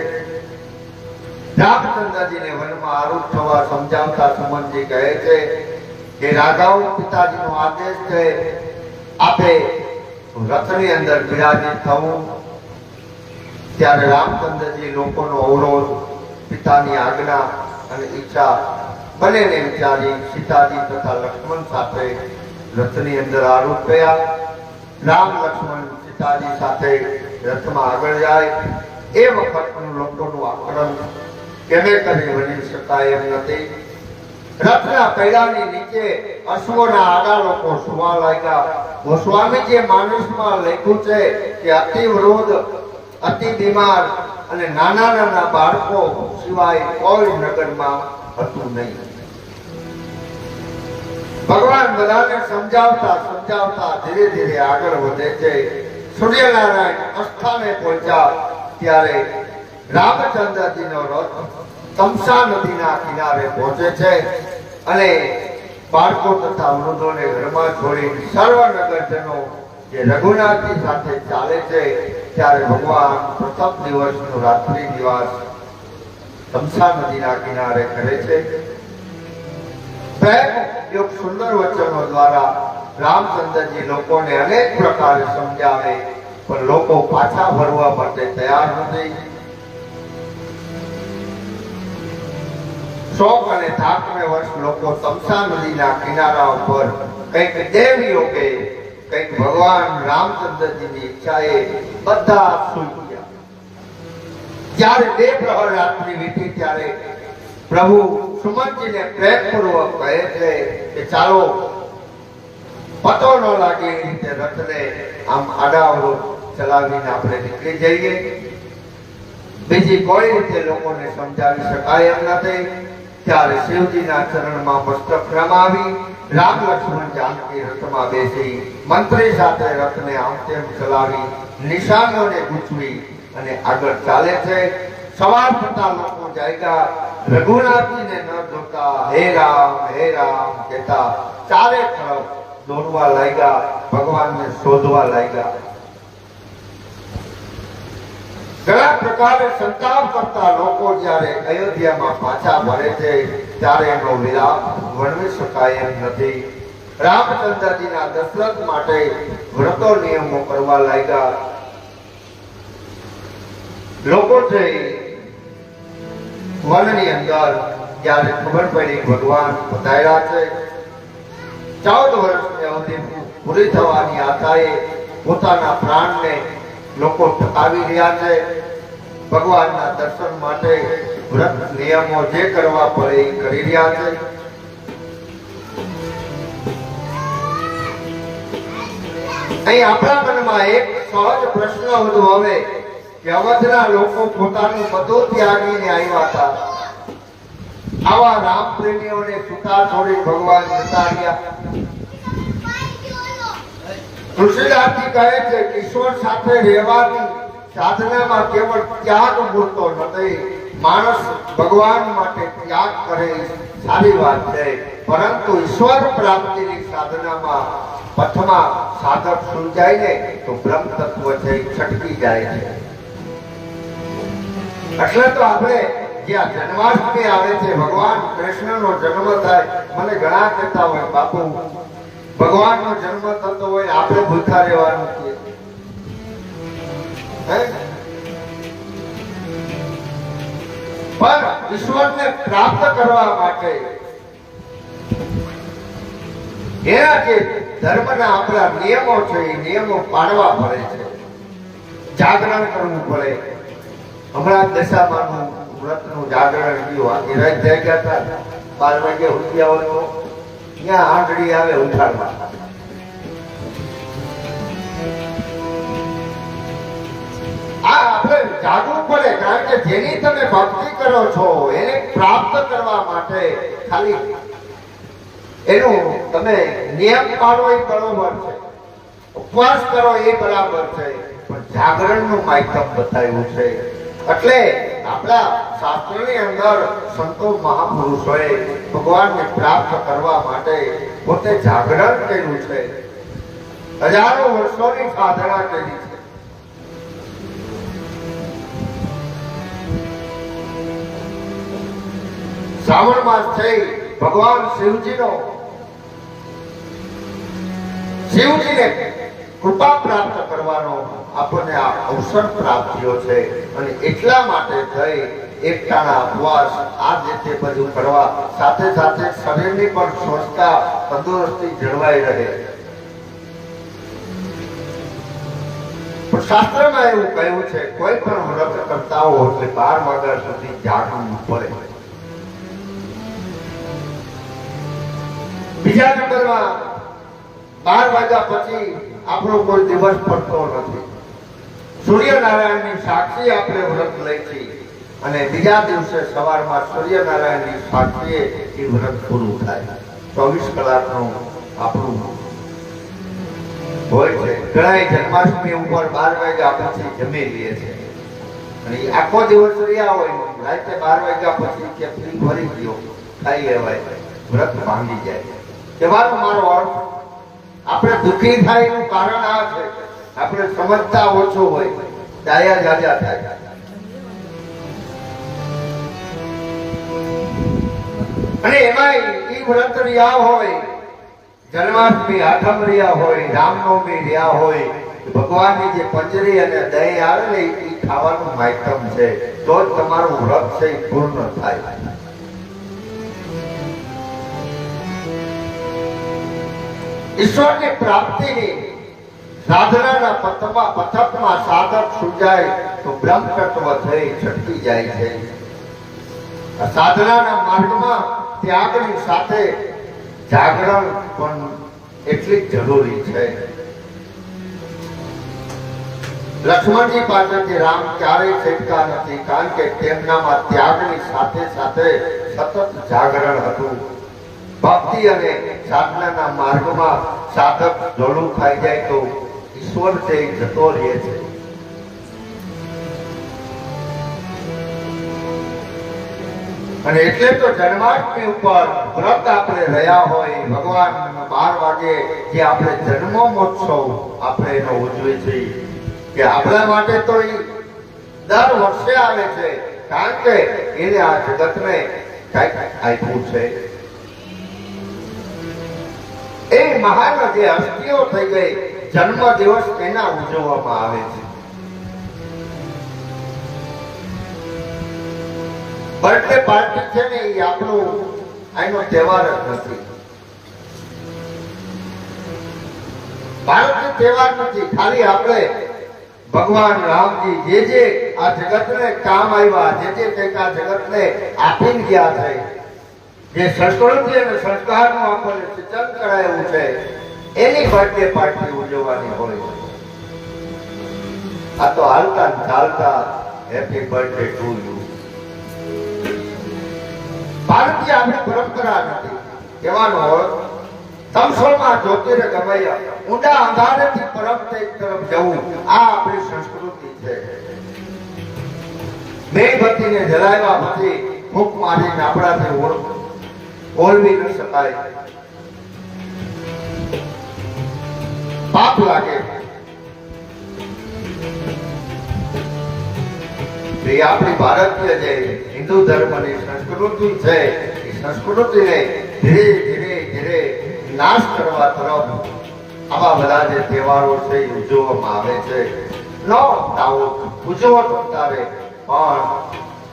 S1: રામચંદ્રજીને વનમાં આરૂઢ થવા સમજાવતા સુમનજી કહે છે કે રાઘવ, પિતાજીનો આદેશ છે આપે રથની અંદર બિરાજિત થવું. ત્યારે રામચંદ્રજી લોકોનો અવરોધ, પિતાની આજ્ઞા અને ઈચ્છા બંનેને વિચારી સીતાજી તથા લક્ષ્મણ સાથે રથની અંદર આરૂઢ થયા. રામ લક્ષ્મણ સીતાજી સાથે રથમાં આગળ જાય. એ વખતનું લોકોનું આક્રમણ કેમે કરી વણી શકાય એમ નથી. રથના પૈડાની નીચે અશ્વના આડા લોકો સુવા લાગ્યા. ગોસ્વામીજીએ માનસમાં લખ્યું છે કે અતિ વૃદ્ધ, અતિ બીમાર અને નાના નાના બાળકો સિવાય કોઈ નગરમાં હતું નહીં. ભગવાન બધાને સમજાવતા ધીરે ધીરે આગળ વધે છે. સૂર્યનારાયણ અસ્થાને પહોંચ્યા ત્યારે રામચંદ્રજીનો રથ તમસા નદીના કિનારે પહોંચે છે અને બાળકો તથા વૃદ્ધોને ઘરમાં છોડી સર્વ નગરજનો જે રઘુનાથજી સાથે ચાલે છે ત્યારે ભગવાન પ્રથમ દિવસનો રાત્રિ નિવાસ તમસા નદીના કિનારે કરે છે. પ્રેમ યોગ સુંદર વચનો દ્વારા રામચંદ્રજી લોકોને અનેક પ્રકારે સમજાવે પણ લોકો પાછા ફરવા માટે તૈયાર નથી. શોક અને થાકને વર્ષ લોકો તમસા નદીના કિનારા ઉપર કંઈક દેવ યોગે કંઈક ભગવાન રામચંદ્રજીની ઈચ્છાએ બધા સૂઈ ગયા. જ્યારે બે પ્રહર રાત્રિ વીતી ત્યારે પ્રભુ સુમનજીને પ્રેમપૂર્વક કહે છે કે ચાલો પતો ન લાગે એ રીતે રથને આમ આડાઅવળો ચલાવીને આપણે નીકળી જઈએ. બીજી કોઈ રીતે લોકોને સમજાવી શકાય એમ નથી. ત્યારે શિવજીના ચરણમાં મસ્તક નમાવી રામ લક્ષ્મણ જાનકી રથમાં બેસી મંત્રી સાથે રથને આમ તેમ ચલાવી નિશાનોને ગૂંચવી અને આગળ ચાલે છે. સવાર થતા લોકો જાગ્યા રઘુનાથજીને ન જોતા હે રામ કહેતા ચારે તરફ દોડવા લાગ્યા, ભગવાનને શોધવા લાગ્યા. ઘણા પ્રકારે સંતાપ કરતા લોકો જ્યારે અયોધ્યામાં પાછા ફરે છે ત્યારે એનો વિલાપ વર્ણવી શકાય એમ નથી. રામચંદ્રજીના દશરથ માટે વ્રતો નિયમો કરવા લાગ્યા. લોકો છે વનની અંદર જ્યારે ખબર પડી ભગવાન પધાર્યા છે, 14 વર્ષની અવધિ પૂરી થવાની આશાએ પોતાના પ્રાણને લોકો ટકાવી રહ્યા છે. ભગવાનના દર્શન માટે વ્રત નિયમો જે કરવા પડે એ કરી રહ્યા છે. અહીં આપણા મનમાં એક સહજ પ્રશ્ન ઉદ્ભવે કે અવધના લોકો પોતાનું બધું ત્યાગીને આવ્યા હતા, આવા રામ પ્રેમીઓને છૂટા છોડી ભગવાન જતા રહ્યા. તુલસીદાસજી કહે છે કે ઈશ્વર સાથે રહેવાની સાધનામાં કેવળ ત્યાગ મૂળતો નથી. માણસ ભગવાન માટે ત્યાગ કરે સારી વાત છે, પરંતુ ઈશ્વર પ્રાપ્તિની સાધનામાં પથમાં સાધક સુલજાય ને તો બ્રહ્મ તત્વ છે છટકી જાય છે. એટલે તો આપણે જ્યાં જન્માષ્ટમી આવે છે, ભગવાન કૃષ્ણનો જન્મ થાય, મને ઘણા કહેતા હોય બાપુ ભગવાનનો જન્મ થતો હોય આપણે ભૂખા રહેવાનું છે. પણ ઈશ્વરને પ્રાપ્ત કરવા માટે એના જે ધર્મના આપણા નિયમો છે એ નિયમો પાડવા પડે છે, જાગરણ કરવું પડે. હમણાં દશામાનું વ્રતનું જાગરણ ગયું, રાત થઈ ગયા હતા 12 વાગે ઉઠી આવવાનું, ત્યાં આંધળી આવે ઉઠાડવા. આ આપણે જાગવું પડે, કારણ કે જેની તમે ભક્તિ કરો છો એને પ્રાપ્ત કરવા માટે ખાલી એનું તમે નિયમ પાડો એ બરોબર છે, ઉપવાસ કરો એ બરાબર છે, પણ જાગરણનું માધ્યમ બતાવ્યું છે. એટલે આપણા શાસ્ત્રની અંદર સંતો મહાપુરુષોએ ભગવાનને પ્રાપ્ત કરવા માટે પોતે જાગરણ કર્યું છે, હજારો વર્ષોની સાધના કરી છે. શ્રાવણ માસ થઈ ભગવાન શિવજીને કૃપા પ્રાપ્ત કરવાનો આપણને આ અવસર પ્રાપ્ત થયો છે અને એટલા માટે થઈ એકટાણા ઉપવાસ આ રીતે બધું કરવા, સાથે સાથે શરીરની પણ સ્વચ્છતા તંદુરસ્તી જળવાઈ રહે. શાસ્ત્રમાં એવું કહ્યું છે કોઈ પણ વ્રત કરતા હો એટલે 12 વાગ્યા સુધી જાગવું પડે. બીજા નંબરમાં 12 વાગ્યા પછી આપણો કોઈ દિવસ પડતો નથી. સૂર્યનારાયણની સાક્ષી આપણે વ્રત લઈ છીએ અને બીજા દિવસે સવારમાં સૂર્યનારાયણની સાક્ષીએ એ વ્રત પૂરું થાય. 24 કલાકનું આપણું હોય છે. ઘણા જન્માષ્ટમી ઉપર 12 વાગ્યા પછી જમી લે છે અને ઈ આખો દિવસ રહ્યા હોય રાતે 12 વાગ્યા પછી કે ફ્રી ભરી ગયો ખાઈ લેવાય, વ્રત ભાંગી જાય. કહેવાનો મારો અર્થ આપણે દુઃખી થાય એનું કારણ આ છે આપણે સમજતા ઓછો હોય, ડાયા જાજા થાય. અને એમાં ઈ વ્રત રહ્યા હોય, જન્માષ્ટમી આઠમ રહ્યા હોય, રામનવમી રહ્યા હોય, ભગવાનની જે પંજરી અને દહીં આવે ને એ ખાવાનું માધ્યમ છે, તો જ તમારું વ્રત છે એ પૂર્ણ થાય. ઈશ્વરની પ્રાપ્તિની સાધનાના પથકમાં સાધક સુજાય તો બ્રહ્મ તત્વ થઈ છટકી જાય છે. સાધનાના માર્ગમાં ત્યાગની સાથે જાગરણ પણ એટલી જ જરૂરી છે. લક્ષ્મણજી પાસેથી રામ ક્યારેય છટકા નથી, કારણ કે તેમનામાં ત્યાગની સાથે સાથે સતત જાગરણ હતું. ભક્તિ અને સાધનાના માર્ગમાં સાધક ઝોલું ખાઈ જાય તો ઈશ્વર તે જતો રહે છે. અને એટલે તો જન્માષ્ટમી ઉપર વ્રત આપણે રહ્યા હોય, ભગવાન 12 વાગે જે આપણે જન્મોત્સવ આપણે એનો ઉજવીએ છીએ કે આપણા માટે તો એ દર વર્ષે આવે છે, કારણ કે એને આ જગતને કંઈક આપ્યું છે. એ મહાન જે હસ્તીઓ થઈ ગઈ જન્મ દિવસ એના ઉજવવામાં આવે છે. બર્થડે પાર્ટી છે ને એ આપણો આનો તહેવાર જ નથી, ભારતનો તહેવાર નથી. ખાલી આપણે ભગવાન રામજી જે આ જગતને કામ આવ્યા, જે કંઈક આ જગતને આપીને ગયા છે, જે સંસ્કૃતિ અને સંસ્કારનું આપણને સિંચન કરાયું છે, એની બર્થડે પાર્ટી ઉજવવાની હોય. આ તો હાલતા ચાલતા હેપી બર્થડે ટુ યુ. ભારતીય આપણી પરંપરા નથી. કહેવાનો હોય તમસોમાં જ્યોતિર્ગમય, ઊંડા અંધારેથી પરમ તેજ તરફ જવું, આ આપણી સંસ્કૃતિ છે. મેણબત્તીને જલાવ્યા પછી ફૂંક મારીને આપણાથી ઓળવી ન શકાય, પાપ લાગે. એ આપણી ભારતીય જે હિન્દુ ધર્મની સંસ્કૃતિ છે, એ સંસ્કૃતિને ધીરે ધીરે ધીરે નાશ કરવા તરફ આવા બધા જે તહેવારો છે એ ઉજવવામાં આવે છે. ન ઉજવો તો તારે પણ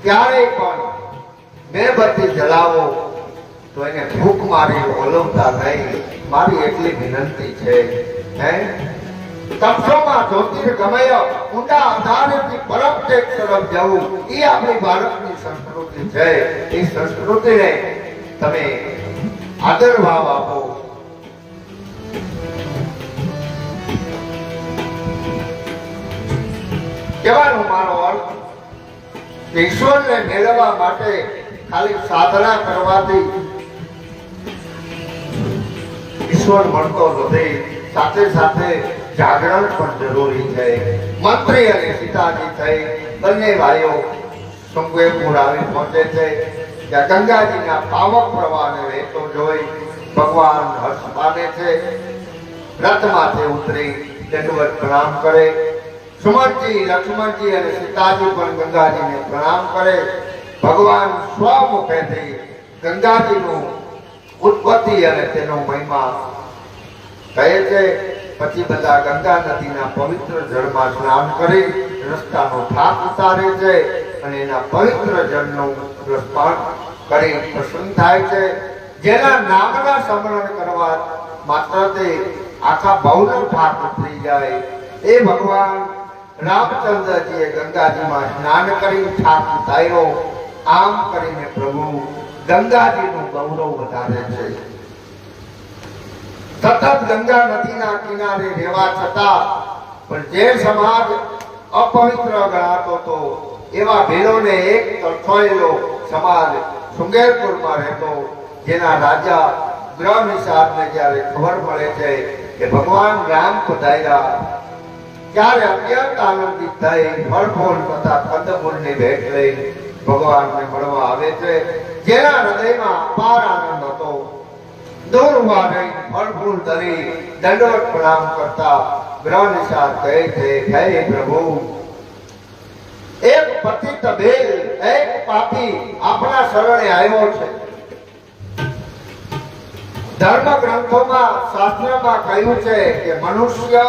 S1: ક્યારેય પણ મેણબત્તી જલાવો તો એને ફૂંક મારી ઓલવતા નહીં, મારી એટલી વિનંતી છે. તમસોમાં જ્યોતિર્ગમય, ઊંડા અંધારેથી પરમ તેજ તરફ જવું, એ આપણી ભારતની સંસ્કૃતિ છે. એ સંસ્કૃતિને તમે આદર ભાવ આપો. કહેવાનો મારો અર્થ ઈશ્વરને મેળવવા માટે ખાલી સાધના કરવાથી ઈશ્વર મળતો નથી, સાથે સાથે જાગરણ પણ જરૂરી છે. મંત્રી અને સીતાજી થઈ બંને ભાઈઓ શંકુપુર આવી પહોંચે છે. ત્યાં ગંગાજીના પાવક પ્રવાહને વહેતો જોઈ ભગવાન હર્ષ પામે છે. રથમાંથી ઉતરી દંડવત પ્રણામ કરે. સુમંતજી, લક્ષ્મણજી અને સીતાજી પણ ગંગાજીને પ્રણામ કરે. ભગવાન સ્વમુખેથી ગંગાજીનું ઉત્પત્તિ અને તેનો મહિમા કહે છે. પછી બધા ગંગા નદીના પવિત્ર જળમાં સ્નાન કરી રસ્તાનો થાક ઉતારે છે અને એના પવિત્ર જળનું સ્પર્શ કરી પ્રસન્ન થાય છે. જેના નામના સ્મરણ કરવા માત્રથી આખા ભવનો થાક ઉતરી જાય, એ ભગવાન રામચંદ્રજીએ ગંગાજીમાં સ્નાન કરી થાક ઉતાર્યો. આમ કરીને પ્રભુ ગંગાજીનું ગૌરવ વધારે છે. સતત ગંગા નદીના કિનારે રહેવા છતાં પણ જે સમાજ અપવિત્ર ગણાતો હતો, એવા ભીલોને એક તરછોયેલો સમાજ શૃંગેરપુરમાં રહેતો, જેના રાજા ગ્રહ નિષાદને જ્યારે ખબર પડે છે કે ભગવાન રામ પધાર્યા ત્યારે અત્યંત આનંદિત થઈ ફળ ફૂલ તથા કંદમૂળની ભેટ લઈ ભગવાનને મળવા આવે છે. જેના હૃદયમાં અપાર આનંદ હતો. દૂર ઉભા રહી ફળ ફૂલ ધરી દંડવત પ્રણામ કરતા ગ્રહ નિષાદ કહે છે, હે પ્રભુ, એક પતિત ભેલ, એક પાપી આપણા શરણે આવ્યો છે. ધર્મ ગ્રંથોમાં શાસ્ત્રમાં કહ્યું છે કે મનુષ્ય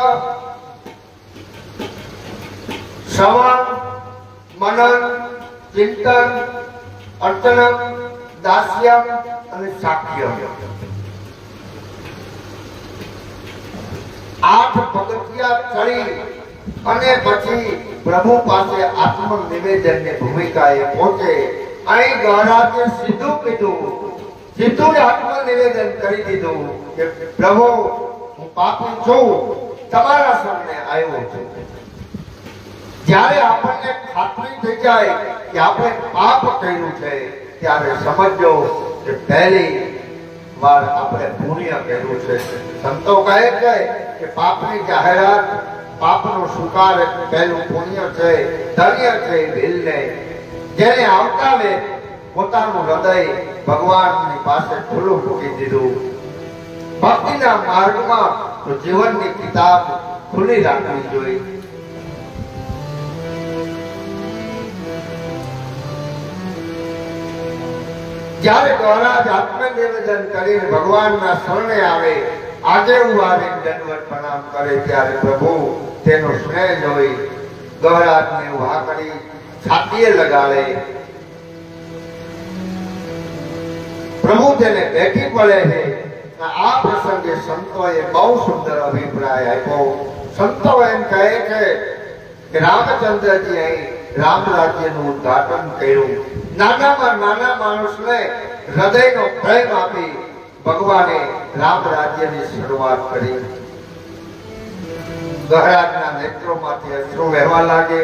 S1: શ્રવણ, મનન, ચિંતન, અર્ચનમ, દાસ્યમ અને સાખ્યમ 8 પગથિયા ચડી અને પછી પ્રભુ પાસે આત્મ નિવેદનની ભૂમિકાએ પહોંચે. અહીં ગહરાજે સીધું કીધું, સીધું આત્મ નિવેદન કરી દીધું કે પ્રભુ, હું પાપી છું, તમારા શરણે આવ્યો છું. જ્યારે આપણને ખાતરી થઈ જાય કે આપણે પાપ કર્યું છે ત્યારે સમજો કે પહેલી વાર આપણે પુણ્ય કર્યું છે. સંતો કહે છે કે પાપની જાહેરાત, પાપનો સ્વીકાર પહેલું પુણ્ય છે. ધન્ય છે ભીલને જેને આવતાવે પોતાનું હૃદય ભગવાનની પાસે ખુલ્લું મૂકી દીધું. ભક્તિના માર્ગમાં તો જીવનની કિતાબ ખુલ્લી રાખવી જોઈએ. જ્યારે ગૌરાજ આત્મનિવેદન કરીને ભગવાનના શરણે આવે, આજે ઉવારે દંડવત પ્રણામ કરે ત્યારે પ્રભુ તેનો સ્નેહ જોઈ ગૌરાજને ઉભા કરી છાતીએ લગાડે. પ્રભુ તેને બેઠી પડે છે. આ પ્રસંગે સંતોએ બહુ સુંદર અભિપ્રાય આપ્યો. સંતો એમ કહે છે કે રામચંદ્રજી અહીં રામ રાજ્યનું ઉદ્ઘાટન કર્યું. નાનામાં નાના માણસને હૃદયનો પ્રેમ આપી ભગવાને રામ રાજ્યની શરૂઆત કરી. ગહરાજના નેત્રોમાંથી અશ્રુ વહેવા લાગે.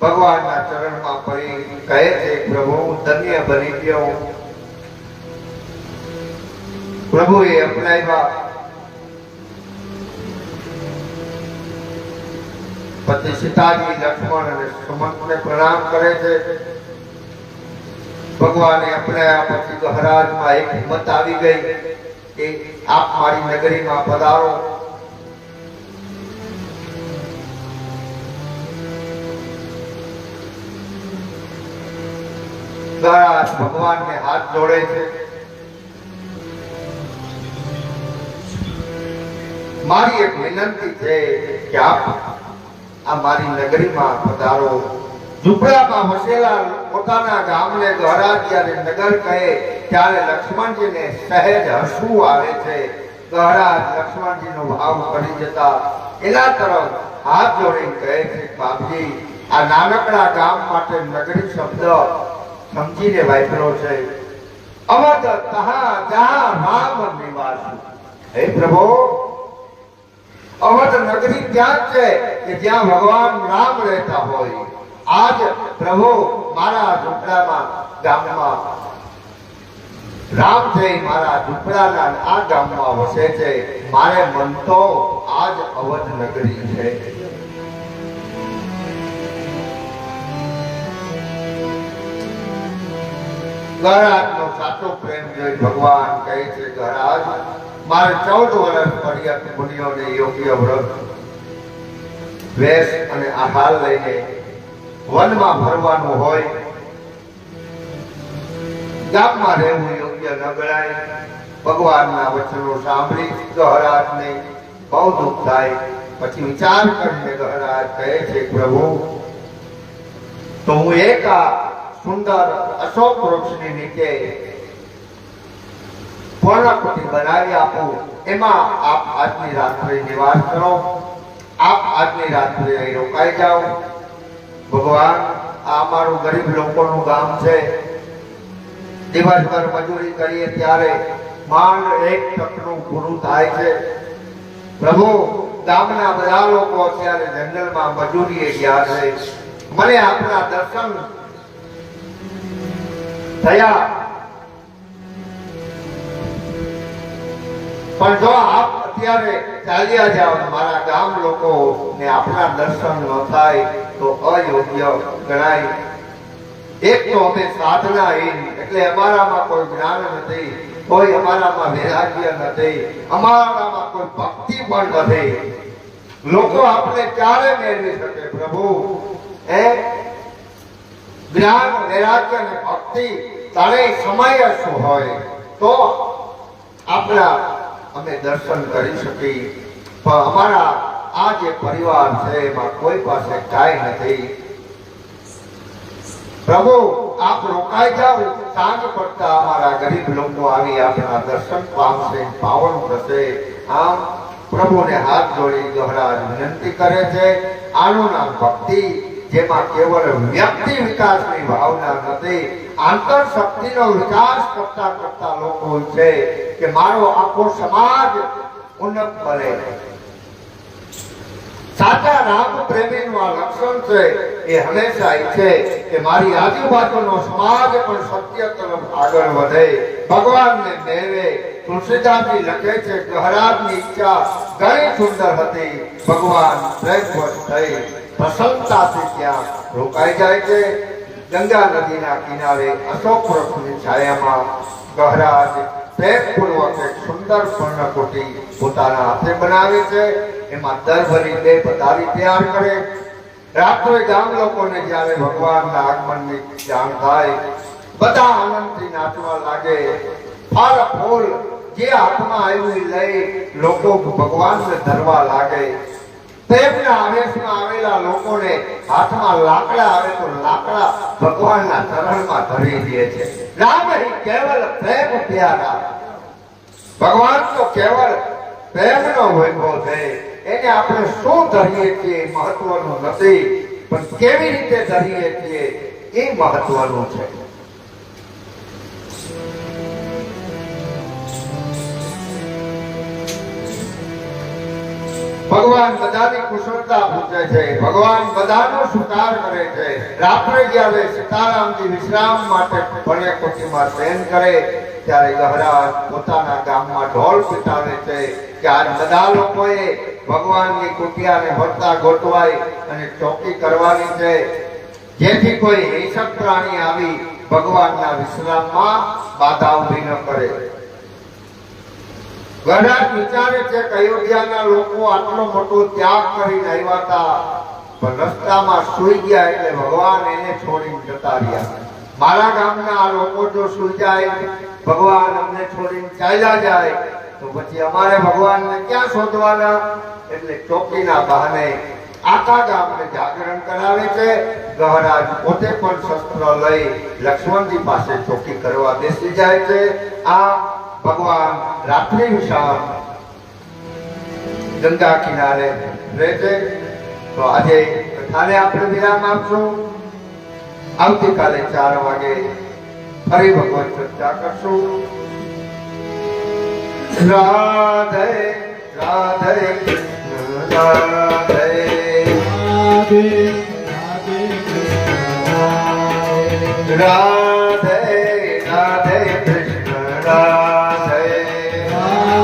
S1: ભગવાનના ચરણમાં પડી કહે છે, પ્રભુ, ધન્ય બની ગયો. પ્રભુએ અપનાવ્યા. પછી સીતાજી, લક્ષ્મણ અને સુમંતને પ્રણામ કરે છે. ભગવાને અપનાયા પછી ગહરાજમાં એક હિંમત આવી ગઈ કે આપ મારી નગરીમાં પધારો. ગહરાજ ભગવાનને હાથ જોડે છે. મારી એક વિનંતી છે કે આપ આ મારી નગરીમાં પધારો. ઝૂંપડામાં વસેલા પોતાના ગામને ગહરાજ જ્યારે નગર કહે ત્યારે લક્ષ્મણજીને સહેજ હસવું આવે છે. ગહરાજ લક્ષ્મણજીનો ભાવ કરી જતા એના તરફ હાથ જોડીને કહે છે, બાપજી, આ નાનકડા ગામ માટે નગરી શબ્દ સમજીને વાપર્યો છે. અવધ તહા જહા રામ નિવાસ. હે પ્રભુ, અવધ નગરી ત્યાં છે કે જ્યાં ભગવાન રામ રહેતા હોય. આજ પ્રભુ મારા ઝૂંપડામાં ગામમાં રામ છે, મારા ઝૂંપડાના આ ગામમાં વસે છે. મારે મન તો આજ અવધ નગરી છે. ગહરાજનો સાચો પ્રેમ જોઈ ભગવાન કહે છે, ગહરાજ, મારે 14 વર્ષ પર્યંત મુનિઓને યોગ્ય વ્રત, વેશ અને આહાર લઈને વનમાં ફરવાનું હોય. ગામમાં રહેવું યોગ્ય ન ગણાય. ભગવાનના વચનો સાંભળી ગહરાજને બહુ દુઃખ થાય. પછી વિચાર કરીને ગહરાજ કહે છે, પ્રભુ, તો હું એક આ સુંદર અશોક વૃક્ષની નીચે પૂર્ણકુટી બનાવી આપું. એમાં આપ આજની રાત્રે નિવાસ કરો. આપ આજની રાત્રે અહીં રોકાઈ જાઓ. ભગવાન, આ અમારું ગરીબ લોકોનું ગામ છે. દિવસભર મજૂરી કરીએ ત્યારે માંડ એક ટકનું પૂરું થાય છે. પ્રભુ, ગામના બધા લોકો અત્યારે જંગલમાં મજૂરીએ ગયા છે. મને આપના દર્શન થયા પણ જો આપ અત્યારે ચાલ્યા જાઓ ને મારા ગામ લોકો ને આપના દર્શન ન થાય તો અયોગ્ય ગણાય. એક તો અમે સાધનાહીન એટલે અમારામાં કોઈ જ્ઞાન નથી, કોઈ અમારામાં વૈરાગ્ય નથી, અમારામાં કોઈ ભક્તિ પણ નથી. લોકો આપણે ક્યારે મેળવી શકે પ્રભુ? જ્ઞાન વૈરાગ્ય અને ભક્તિ ત્રણેય સમય શું હોય તો આપણા અમે દર્શન કરી શકી. પણ અમારા આ જે પરિવાર છે એમાં કોઈ પાસે કાંઈ નથી. પ્રભુ આપ રોકાઈ જાઓ, સાંજ પડતા અમારા ગરીબ લોકો આવી આપના દર્શન પામશે, પાવન થશે. આમ પ્રભુને હાથ જોડી ગહરાજ વિનંતી કરે છે. આનું નામ ભક્તિ, જેમાં કેવળ વ્યક્તિ વિકાસની ભાવના નથી, આંતર શક્તિનો વિકાસ કરતા કરતા લોકો છે કે મારો આખો સમાજ ઉન્નત બને. સાચા રામ પ્રેમીનું આ લક્ષણ છે. એ હંમેશા ઈચ્છે કે મારી આજુબાજુનો સમાજ પણ સત્ય તરફ આગળ વધે, ભગવાનને મેળવે. તુલસીદાસજી લખે છે ગહરાજની ઈચ્છા ઘણી સુંદર હતી, ભગવાન પ્રેમવશ થઈ પ્રસન્નતાથી ત્યાં રોકાઈ જાય છે. ગંગા નદીના કિનારે અશોક વૃક્ષની છાયામાં ગહરાજ પ્રેમપૂર્વક એક સુંદર પર્ણકુટી પોતાના હાથે બનાવે છે. એમાં દરભરી બે પધારી તૈયાર કરે. રાત્રે ગામ લોકોને જ્યારે ભગવાનના આગમનની જાણ થાય, બધા આનંદથી નાચવા લાગે. ફળ ફૂલ જે હાથમાં આવ્યું લઈ લોકો ભગવાનને ધરવા લાગે. પ્રેમના આવેશમાં આવેલા લોકોને હાથમાં લાકડા આવે તો લાકડા ભગવાનના ચરણમાં ધરી દે છે. રામ હી કેવલ પ્રેમ પ્યારા. ભગવાન તો કેવળ પ્રેમનો વૈભવ છે. એને આપણે શું ધરીએ છીએ મહત્વનું નથી, પણ કેવી રીતે ધરીએ છીએ એ મહત્વનું છે. ભગવાન બધાની કુશળતા પૂછે છે, ભગવાન બધાનો સ્વીકાર કરે છે. રાત્રે જ્યારે સીતારામજી વિશ્રામ માટે પર્ણકુટીમાં શયન કરે ત્યારે ગહરાજ પોતાના ગામમાં ઢોલ પીટાવે છે કે આજ બધા લોકોએ ભગવાનની કુટિયાને ભરતા ગોઠવાય અને ચોકી કરવાની છે, જેથી કોઈ હિંસક પ્રાણી આવી ભગવાનના વિશ્રામમાં બાધા ઊભી ન કરે. ગહરાજ વિચારે છે કે અયોધ્યાના લોકો આટલો મોટો ત્યાગ કરીને આવ્યા હતા, પણ રસ્તામાં સૂઈ ગયા એટલે ભગવાન એને છોડીને જતા રહ્યા. મારા ગામના આ લોકો જો સૂઈ જાય, ભગવાન અમને છોડીને ચાલ્યા જાય તો પછી અમારે ભગવાનને ક્યાં શોધવાના? એટલે ચોકીના બહાને આખા ગામને જાગરણ કરાવે છે. ગહરાજ પોતે પણ શસ્ત્ર લઈ લક્ષ્મણજી પાસે ચોકી કરવા બેસી જાય છે. આ ભગવાન રાત્રિ વિશ્રામ ગંગા કિનારે રહે છે. તો આજે કથાને આપણે વિરામ આપશું. આવતીકાલે 4 વાગે ફરી ભગવત ચર્ચા કરશું. રાધે રાધે કૃષ્ણ રાધે
S2: રાધે રાધે કૃષ્ણ રાધે
S1: રાધે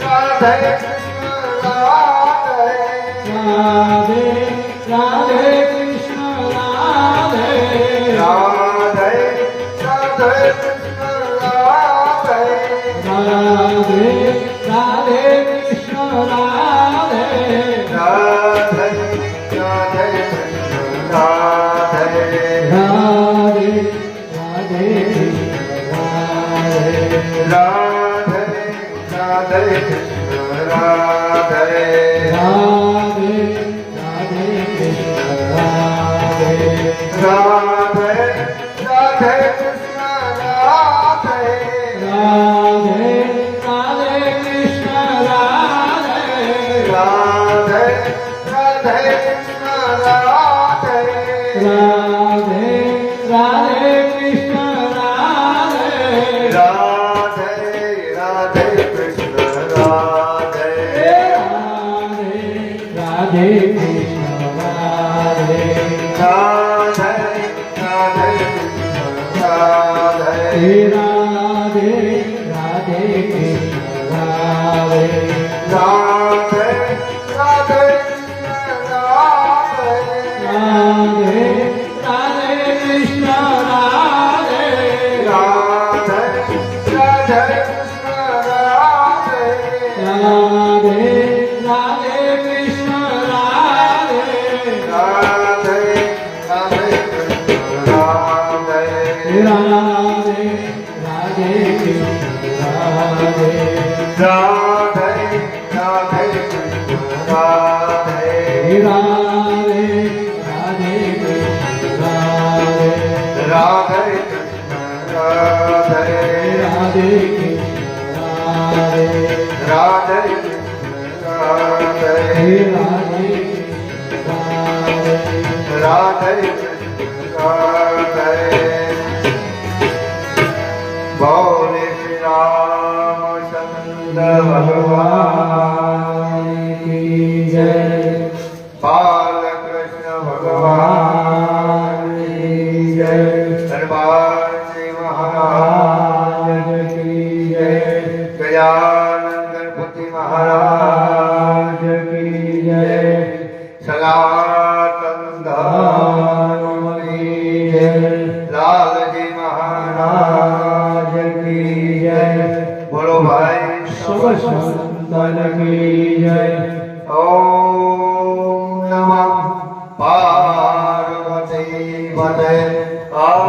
S1: રાધે કૃષ્ણ રાધે
S2: રાધે રાધે કૃષ્ણ રાધે
S1: રાધે રાધે કૃષ્ણ રાધે
S2: રાધે રાધે કૃષ્ણ રાધે
S1: રાધે રાધે કૃષ્ણ રાધે
S2: રાધે રાધે કૃષ્ણ રાધે
S1: રાધે રાધે કૃષ્ણ રાધે
S2: રાધે રાધે કૃષ્ણ રાધે
S1: રાધે રાધે કૃષ્ણ રાધે
S2: રાધે રાધે કૃષ્ણ રાધે
S1: રાધે રાધે કૃષ્ણ રાધે
S2: રાધે રાધે કૃષ્ણ રાધે
S1: રાધે રાધે કૃષ્ણ રાધે
S2: રાધે રાધે કૃષ્ણ રાધે
S1: રાધે રાધે કૃષ્ણ રાધે
S2: રાધે કૃષ્ણ રાધે
S1: રાધે રાધે કૃષ્ણ રાધે
S2: હે રાધે રાધે કૃષ્ણ રાધે
S1: રાધે રાધે રાધે
S2: રાધે રાધે કૃષ્ણ રાધે
S1: રાધે રાધે કૃષ્ણ રાધે
S2: રાધે રાધે કૃષ્ણ રાધે
S1: રાધે રાધે કૃષ્ણ રાધે
S2: રાધે રાધે કૃષ્ણ રાધે
S1: રાધે રાધે કૃષ્ણ રાધે
S2: રાધે રાધે કૃષ્ણ રાધે
S1: રાધે કૃષ્ણ રાધે
S2: રાધે કૃષ્ણ રાધે
S1: રાધે કૃષ્ણ રાધે
S2: રાધે કૃષ્ણ રાધે
S1: રાધે કૃષ્ણ રાધે બોલે શ્રી રામચંદ્ર ભગવાન
S2: કી જય
S1: બાલકૃષ્ણ ભગવાન
S2: કી જય
S1: દરબારજી મહારાજ
S2: કી જય
S1: ગજાનંદ ગણપતિ મહારાજ
S2: કી જય
S1: સનાતન ધર્મ
S2: કી જય
S1: લાલજી મહારાજ
S2: કી જય
S1: બોલો ભાઈ
S2: સબ સંતન કી જય
S1: ઓમ નમઃ પાર્વતી પતે હર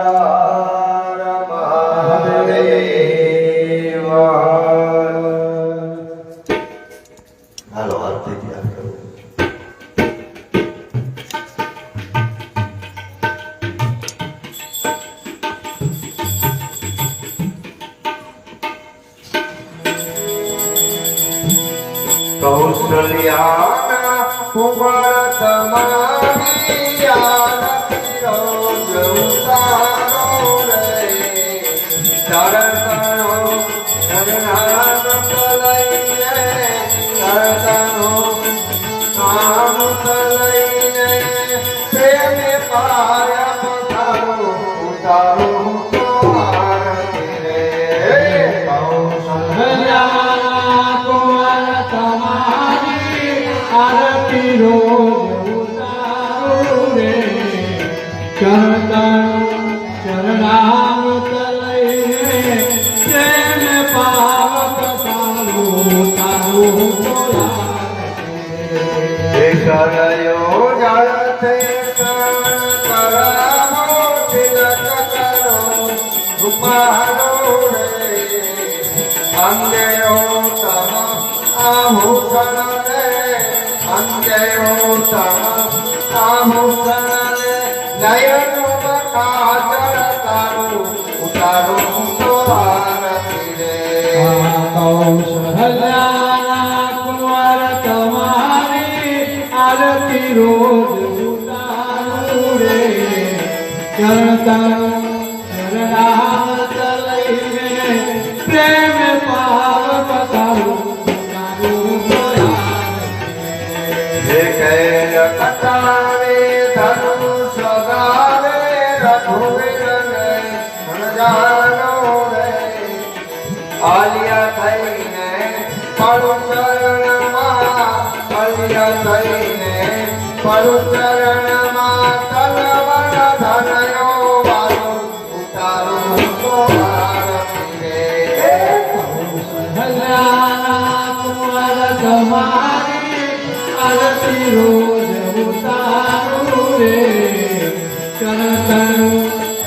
S1: હર મહાદેવ હાલો આરતી ધ્યાન કરો કૌશલ્યાના કુંવર તમારી આરતી રોજ ઉતારો રે ચરણો ચરણામ લઈને ચરણો નામ લઈને પ્રેમે પાય પધારો ઉતારો તો આરતી રે
S2: હરિયાણા કુંવર તમારી આરતી રોજ ઉતારું રે ચરણામૃત લઈને પ્રેમ પાવક તારું તારું
S1: કરયો જળતે કરાવો તિલક કરો રૂપારો રે અંગેઓ તમ આભૂષણ રે અંગેઓ તમ આભૂષણ રે નયન કાજળ તારું ઉતારું તો આરતી રે
S2: કૌશલ્યાના કુંવર તમારી આરતી રોજ ઉતારું રે ચરણામૃત લઈને પ્રેમ પાવક તારું
S1: હે કૈલ કટારે ધનુષ ગારે રઘુવીર ને જાનો રે આલિયા થઈને પડું ચરણમાં આલિયા થઈને પડું ચરણમાં તલવર ધનયો વાલો ઉતારું તો આરતી રે
S2: કૌશલ્યાના કુંવર તમારી આરતી રોજ ઉતારું રે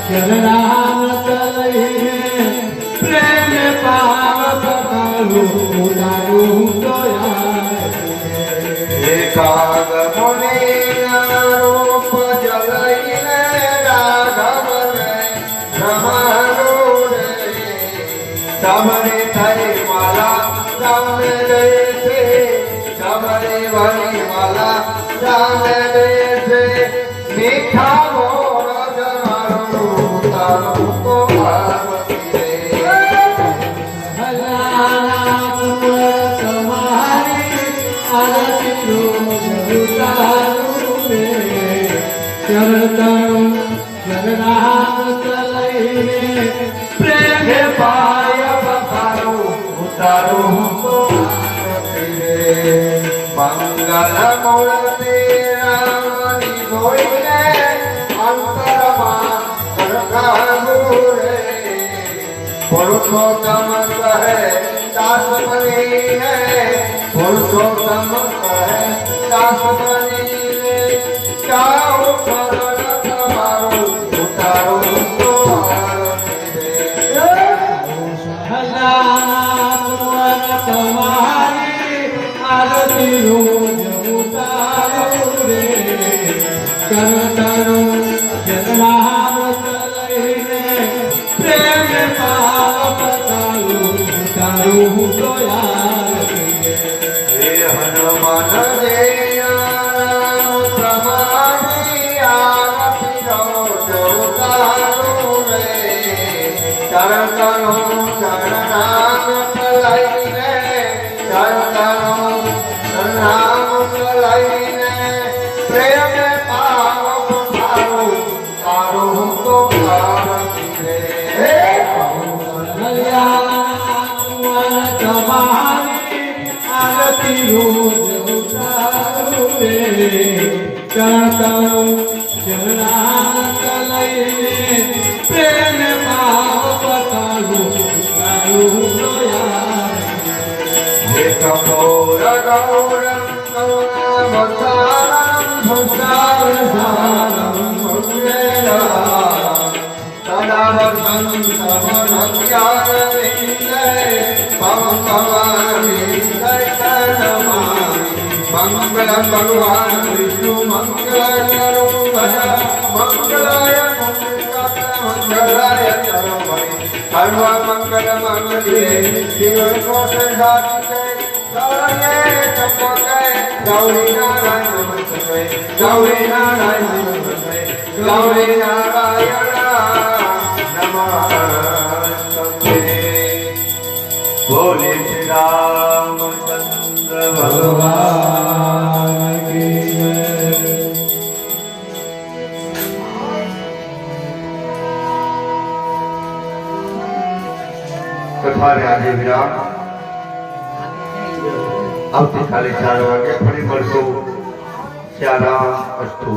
S2: ચરણામૃત લઈને પ્રેમ પાવક તારું ઉતારું
S1: એકાગ મુનિના રૂપ જલઈને રાઘવને રમાડો રે તમને થઈ માલા તમને લેશે તમને વળી માલા તમને લેશે મીઠા મોર જમાડું તારું તો પાર્વતી રે
S2: હરિયાણા કુંવર તમારી આરતી રોજ ઉતારું રે ચરણામૃત લઈને પ્રેમ પાય પખારો ઉતારો
S1: મંગલ મૂર્તિ રામની જોઈને અંતરમાં સરખાવું રે પુરુષોત્તમ કહે દાસ બનીને પુરુષોત્તમ કહે દાસ બનીને જાઓ શરણ તમારું ઉતારો તો આરતી રે
S2: તમારી આરતી રોજ ઉતારો રે કરતરો જન્માવત લઈને પ્રેમ પાપ તારું તારું તો આરતી
S1: હે હનુમાન જય તમારી આરતી રોજ ઉતારો રે ચરણનો ચરણામ લઈને ચરણનો ચરણામ લઈને પ્રેમ પાવ તારું તારું તો આરતી રે
S2: તમારી આરતી રોજ ઉતારો રે કરતરો જન્માવત લઈને પ્રેમ પાપ તારું તારું તો આરતી
S1: કપોર ગૌરમ કરુણાવતારમ સંસારસારમ ભુજેરામ તદાવર્તં સમનત્યારવિંદે ભવભવાની દૈતનમામિ મંગલમ ભગવાન વિષ્ણુ મંગલકરો મંગલાય મંગલાય તરમણિ સર્વ મંગલ મંગલે શિવ કોષ ગૌરી નારાયણ નમસ્તે ગૌરી નારાયણ નમસ્તે ગૌરી નારાયણ નમસ્તે બોલે શ્રી રામચંદ્ર ભગવાન
S2: કી જય
S1: કથાને આજે વિરામ આવતીકાલે 4 વાગે ફરી મળશું. શ્યારામ અસ્તુ.